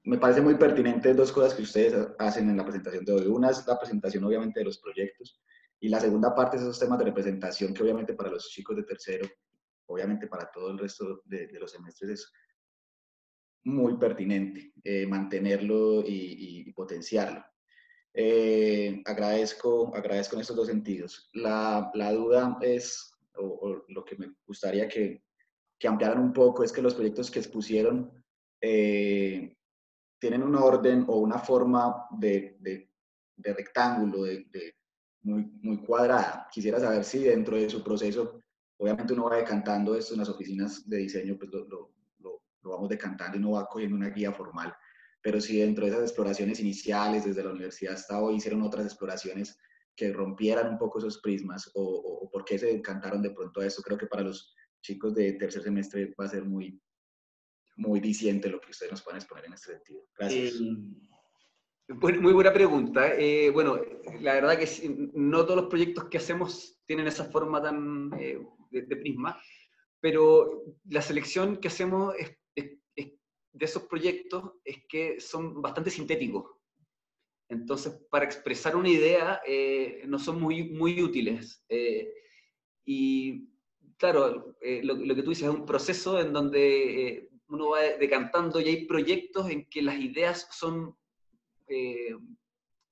me parece muy pertinente dos cosas que ustedes hacen en la presentación de hoy. Una es la presentación obviamente de los proyectos, Y la segunda parte es esos temas de representación que obviamente para los chicos de tercero, obviamente para todo el resto de los semestres es muy pertinente mantenerlo y potenciarlo. Agradezco en estos dos sentidos. La duda es, o lo que me gustaría que ampliaran un poco, es que los proyectos que expusieron tienen un orden o una forma de rectángulo, muy cuadrada. Quisiera saber si dentro de su proceso, obviamente uno va decantando esto en las oficinas de diseño, pues lo vamos decantando y uno va cogiendo una guía formal, pero si dentro de esas exploraciones iniciales, desde la universidad hasta hoy, hicieron otras exploraciones que rompieran un poco esos prismas, o por qué se decantaron de pronto a esto. Creo que para los chicos de tercer semestre va a ser muy diciente lo que ustedes nos pueden exponer en este sentido. Gracias. Muy buena pregunta. Bueno, la verdad que no todos los proyectos que hacemos tienen esa forma tan de prisma, pero la selección que hacemos de esos proyectos es que son bastante sintéticos. Entonces, para expresar una idea no son muy útiles. Y claro, lo que tú dices es un proceso en donde uno va decantando y hay proyectos en que las ideas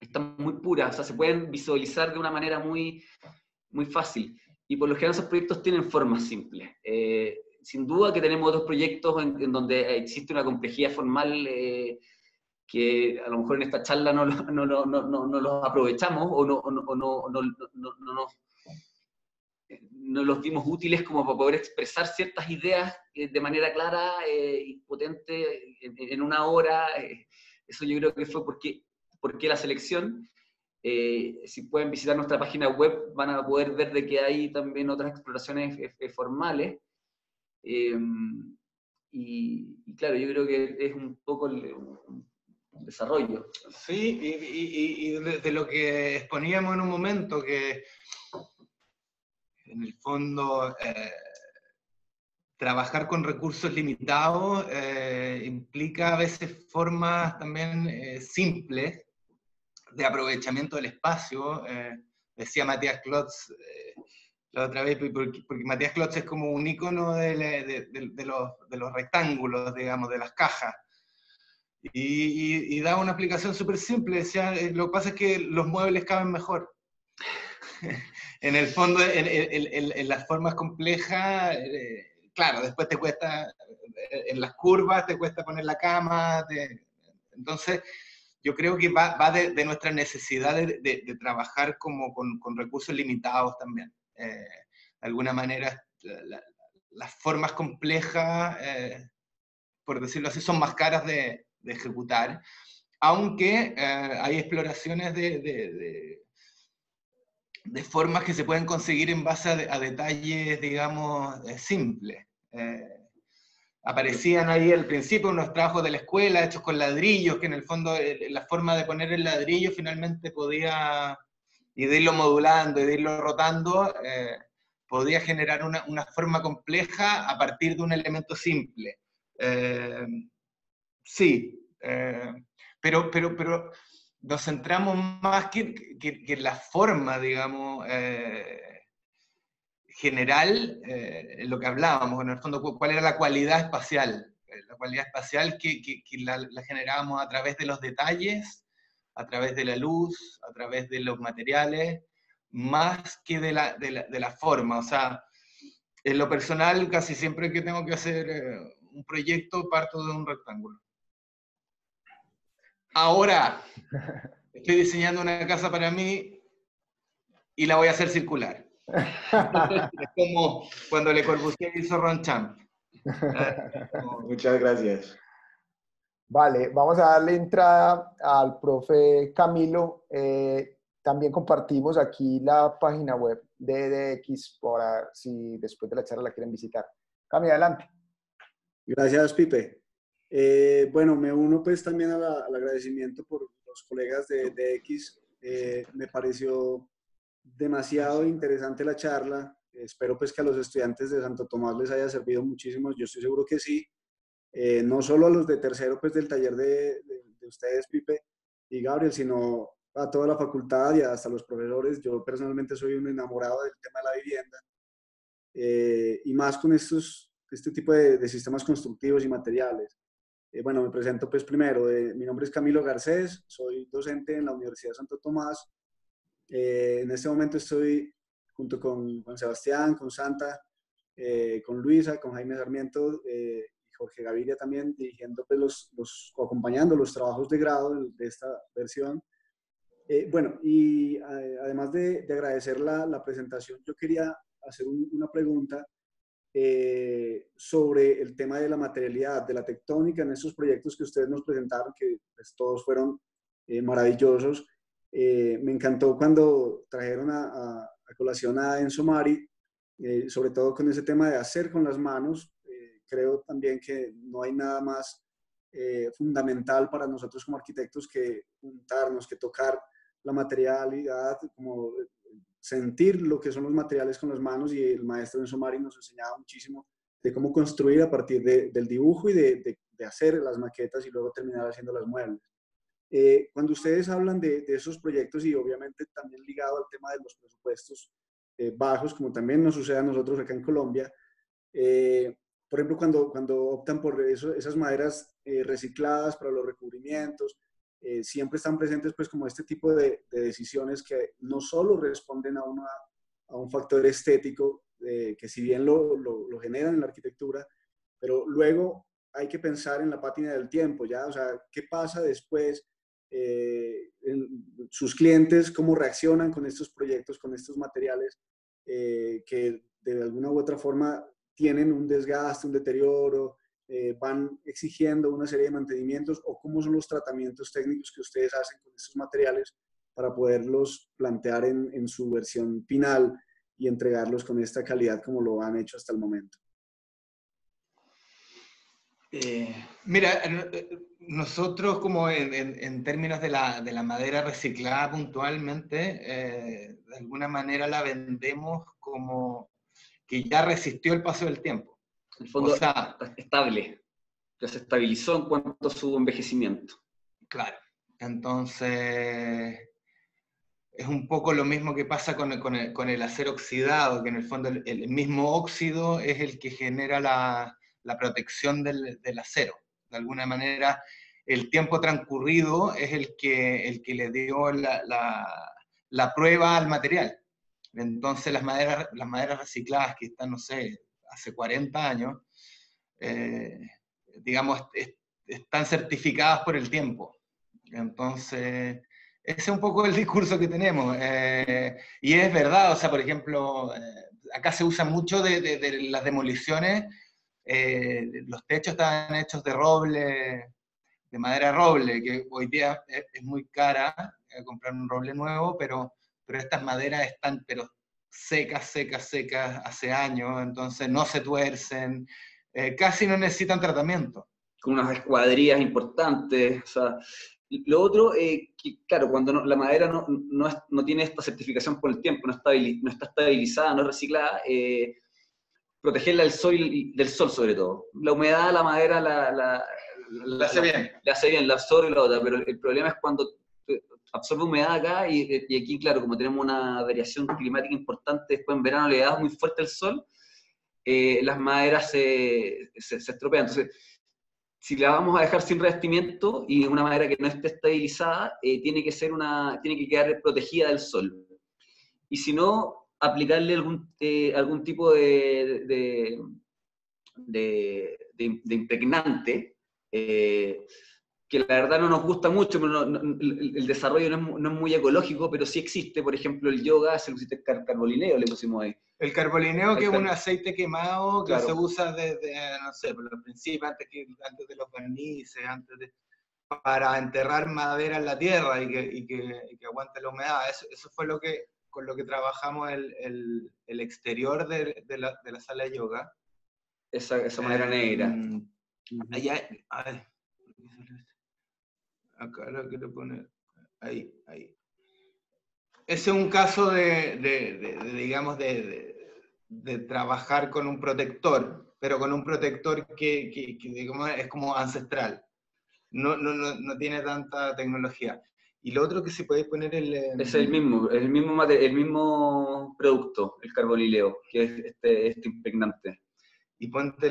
están muy puras, o sea, se pueden visualizar de una manera muy fácil. Y por lo general esos proyectos tienen formas simples. Sin duda que tenemos otros proyectos en donde existe una complejidad formal que a lo mejor en esta charla no los aprovechamos o no los vimos útiles como para poder expresar ciertas ideas de manera clara y potente en una hora. Eso yo creo que fue porque la selección. Si pueden visitar nuestra página web van a poder ver de que hay también otras exploraciones formales. Y claro, yo creo que es un poco un desarrollo. Sí, y de lo que exponíamos en un momento, que en el fondo trabajar con recursos limitados implica a veces formas también simples de aprovechamiento del espacio. Decía Matías Klotz la otra vez, porque Matías Klotz es como un ícono de los rectángulos, digamos, de las cajas. Y da una explicación súper simple. Decía, lo que pasa es que los muebles caben mejor. En el fondo, en las formas complejas, claro, después te cuesta, en las curvas te cuesta poner la cama. Entonces, yo creo que va de nuestra necesidad de trabajar como con recursos limitados también. De alguna manera, las formas complejas, por decirlo así, son más caras de ejecutar, aunque hay exploraciones de formas que se pueden conseguir en base a detalles, digamos, simples. Aparecían ahí al principio unos trabajos de la escuela hechos con ladrillos, que en el fondo la forma de poner el ladrillo finalmente podía, y de irlo modulando y de irlo rotando, podía generar una forma compleja a partir de un elemento simple. Sí, pero nos centramos más que en la forma, digamos, general, en lo que hablábamos, en el fondo, cuál era la cualidad espacial. La cualidad espacial que la generábamos a través de los detalles, a través de la luz, a través de los materiales, más que de la forma. O sea, en lo personal, casi siempre que tengo que hacer un proyecto, parto de un rectángulo. Ahora, estoy diseñando una casa para mí y la voy a hacer circular. Es como cuando Le Corbusier hizo Ronchamp. Muchas gracias. Vale, vamos a darle entrada al profe Camilo. También compartimos aquí la página web de EDX para si después de la charla la quieren visitar. Camilo, adelante. Gracias, Pipe. Bueno, me uno pues también al agradecimiento por los colegas de EDX. Me pareció demasiado interesante la charla. Espero pues que a los estudiantes de Santo Tomás les haya servido muchísimo. Yo estoy seguro que sí. No solo a los de tercero pues del taller de ustedes, Pipe y Gabriel, sino a toda la facultad y hasta los profesores. Yo personalmente soy un enamorado del tema de la vivienda, y más con este tipo de sistemas constructivos y materiales. Bueno, me presento pues primero. Mi nombre es Camilo Garcés, soy docente en la Universidad Santo Tomás. En este momento estoy junto con Juan Sebastián, con Santa, con Luisa, con Jaime Sarmiento y Jorge Gaviria también, dirigiendo pues o acompañando los trabajos de grado de esta versión. Bueno, y además de agradecer la presentación, yo quería hacer una pregunta sobre el tema de la materialidad, de la tectónica en estos proyectos que ustedes nos presentaron, que pues, todos fueron maravillosos. Me encantó cuando trajeron a colación a Enzo Mari, sobre todo con ese tema de hacer con las manos. Creo también que no hay nada más fundamental para nosotros como arquitectos que juntarnos, que tocar la materialidad, como sentir lo que son los materiales con las manos, y el maestro Enzo Mari nos enseñaba muchísimo de cómo construir a partir del dibujo y de hacer las maquetas y luego terminar haciendo las muebles. Cuando ustedes hablan de esos proyectos, y obviamente también ligado al tema de los presupuestos bajos, como también nos sucede a nosotros acá en Colombia, por ejemplo, cuando optan por esas maderas recicladas para los recubrimientos, siempre están presentes pues como este tipo de decisiones que no solo responden a un factor estético, que si bien lo generan en la arquitectura, pero luego hay que pensar en la pátina del tiempo, ¿ya? O sea, ¿qué pasa después? Sus clientes, ¿cómo reaccionan con estos proyectos, con estos materiales que de alguna u otra forma tienen un desgaste, un deterioro, van exigiendo una serie de mantenimientos, o cómo son los tratamientos técnicos que ustedes hacen con estos materiales para poderlos plantear en su versión final y entregarlos con esta calidad como lo han hecho hasta el momento? Mira, nosotros como en términos de la madera reciclada puntualmente, de alguna manera la vendemos como que ya resistió el paso del tiempo. En el fondo, o sea, estable, ya se estabilizó en cuanto a su envejecimiento. Claro, entonces es un poco lo mismo que pasa con el acero oxidado, que en el fondo el mismo óxido es el que genera la protección del acero. De alguna manera, el tiempo transcurrido es el que le dio la prueba al material. Entonces las maderas recicladas que están, no sé, hace 40 años, digamos, están certificadas por el tiempo. Entonces, ese es un poco el discurso que tenemos. Y es verdad, o sea, por ejemplo, acá se usa mucho de las demoliciones. Los techos están hechos de roble, de madera roble, que hoy día es muy cara comprar un roble nuevo, pero estas maderas están secas hace años, entonces no se tuercen, casi no necesitan tratamiento. Con unas escuadrillas importantes. O sea, lo otro, que claro, cuando la madera no tiene esta certificación por el tiempo, no está estabilizada, no es reciclada, protegerla del sol sobre todo. La humedad, la madera la hace bien. La hace bien, la absorbe y la otra, pero el problema es cuando absorbe humedad acá, y aquí, claro, como tenemos una variación climática importante, después en verano le da muy fuerte el sol, las maderas se estropean. Entonces, si la vamos a dejar sin revestimiento y una madera que no esté estabilizada, tiene que quedar protegida del sol. Y si no, aplicarle algún tipo de impregnante, que la verdad no nos gusta mucho, pero el desarrollo no es muy ecológico, pero sí existe. Por ejemplo, el yoga, se lo pusiste carbolineo, le pusimos ahí. El carbolineo, que es un aceite quemado que, claro, se usa desde, no sé, por los principios, antes de los barnices, para enterrar madera en la tierra y que aguante la humedad. Eso fue con lo que trabajamos el exterior de la sala de yoga. Esa madera negra. Allá, a ver, acá lo quiero poner, ahí. Ese es un caso digamos, de trabajar con un protector, pero con un protector que digamos, es como ancestral. No tiene tanta tecnología. Y lo otro que se puede poner Es el mismo producto, el carbonileo, que es este impregnante. Y ponte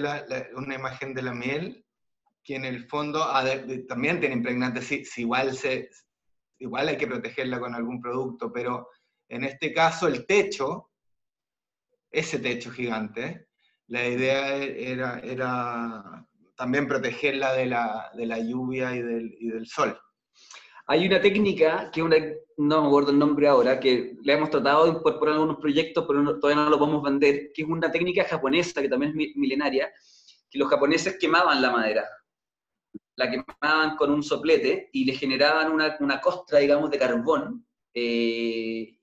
una imagen de la miel, que en el fondo también tiene impregnantes, sí, igual hay que protegerla con algún producto, pero en este caso el techo, ese techo gigante, la idea era también protegerla de la lluvia y del sol. Hay una técnica, no me acuerdo el nombre ahora, que le hemos tratado de incorporar en algunos proyectos, pero todavía no lo podemos vender, que es una técnica japonesa, que también es milenaria, que los japoneses quemaban la madera. La quemaban con un soplete y le generaban una costra, digamos, de carbón, y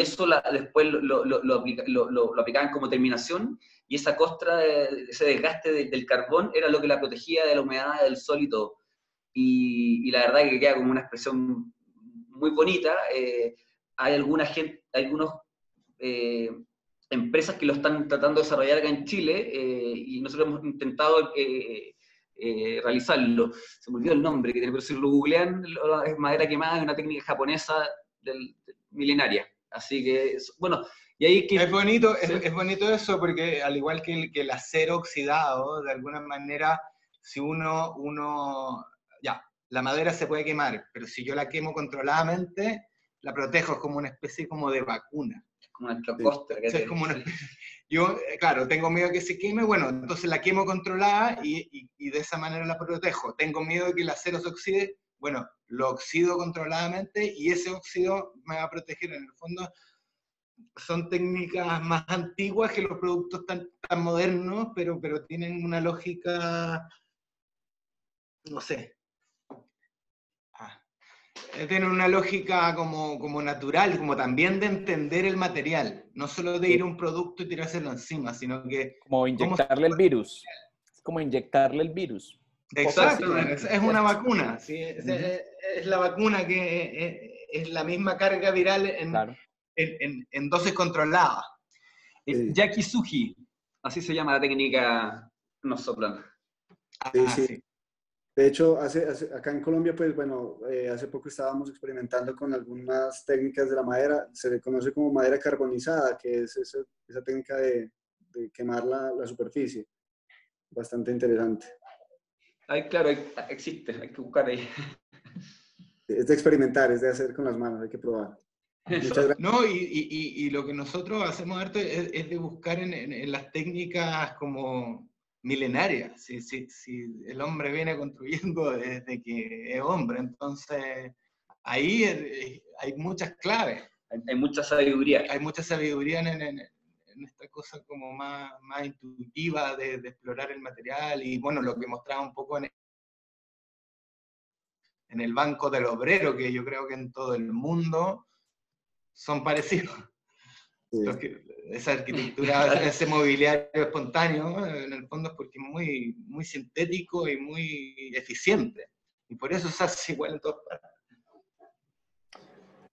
eso después lo aplicaban como terminación, y esa costra, ese desgaste del carbón, era lo que la protegía de la humedad, del sol y todo. Y la verdad que queda como una expresión muy bonita. Hay algunas empresas que lo están tratando de desarrollar acá en Chile, y nosotros hemos intentado realizarlo. Se me olvidó el nombre que tiene, pero si lo googlean, es madera quemada, es una técnica japonesa milenaria. Así que, bueno, y ahí que... Es bonito eso, porque al igual que el acero oxidado, de alguna manera, si la madera se puede quemar, pero si yo la quemo controladamente, la protejo, es como una especie como de vacuna. Es como una costra. Es como una especie, yo, claro, tengo miedo de que se queme, bueno, entonces la quemo controlada y de esa manera la protejo. Tengo miedo de que el acero se oxide, bueno, lo oxido controladamente y ese óxido me va a proteger. En el fondo son técnicas más antiguas que los productos tan modernos, pero tienen una lógica, no sé, tienen una lógica como natural, como también de entender el material, no solo de ir a un producto y tirárselo encima, sino que... Como inyectarle el virus. Es como inyectarle el virus. Exacto, es una vacuna, ¿sí? Es la vacuna que es la misma carga viral en dosis controladas. Yakisugi, así se llama la técnica, nos soplan. Sí. De hecho, acá en Colombia, pues bueno, hace poco estábamos experimentando con algunas técnicas de la madera, se le conoce como madera carbonizada, que es esa técnica de quemar la superficie. Bastante interesante. Claro, existe, hay que buscar ahí. Es de experimentar, es de hacer con las manos, hay que probar. Muchas gracias. No, y lo que nosotros hacemos harto es de buscar en las técnicas como milenarias. Si el hombre viene construyendo desde que es hombre, entonces ahí hay muchas claves. Hay mucha sabiduría. Hay mucha sabiduría en esta cosa como más intuitiva de explorar el material, y bueno, lo que mostraba un poco en el Banco del Obrero, que yo creo que en todo el mundo son parecidos. Sí. Esa arquitectura, ese mobiliario espontáneo, en el fondo es porque es muy, muy sintético y muy eficiente. Y por eso se hace igual en todas partes.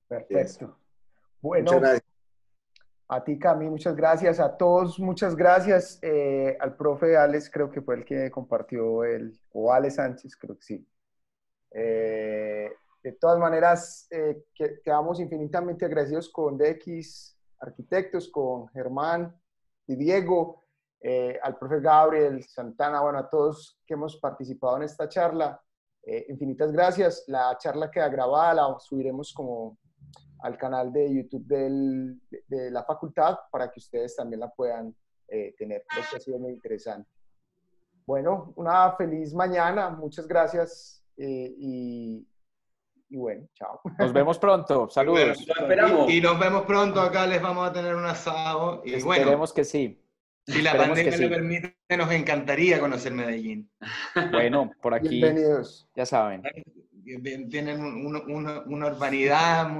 Perfecto. Bueno, a ti, Cami, muchas gracias. A todos, muchas gracias. Al profe Alex, creo que fue el que compartió o Alex Sánchez, creo que sí. De todas maneras, quedamos infinitamente agradecidos con DX Arquitectos, con Germán y Diego, al profe Gabriel Santana, bueno, a todos que hemos participado en esta charla. Infinitas gracias. La charla queda grabada, la subiremos como al canal de YouTube de la facultad para que ustedes también la puedan tener. Creo que ha sido muy interesante. Bueno, una feliz mañana. Muchas gracias. Y bueno, chao. Nos vemos pronto. Saludos. Y nos vemos pronto. Acá les vamos a tener un asado. Y esperemos que sí. Si la pandemia lo permite, nos encantaría conocer Medellín. Bueno, por aquí. Bienvenidos. Ya saben. Tienen una urbanidad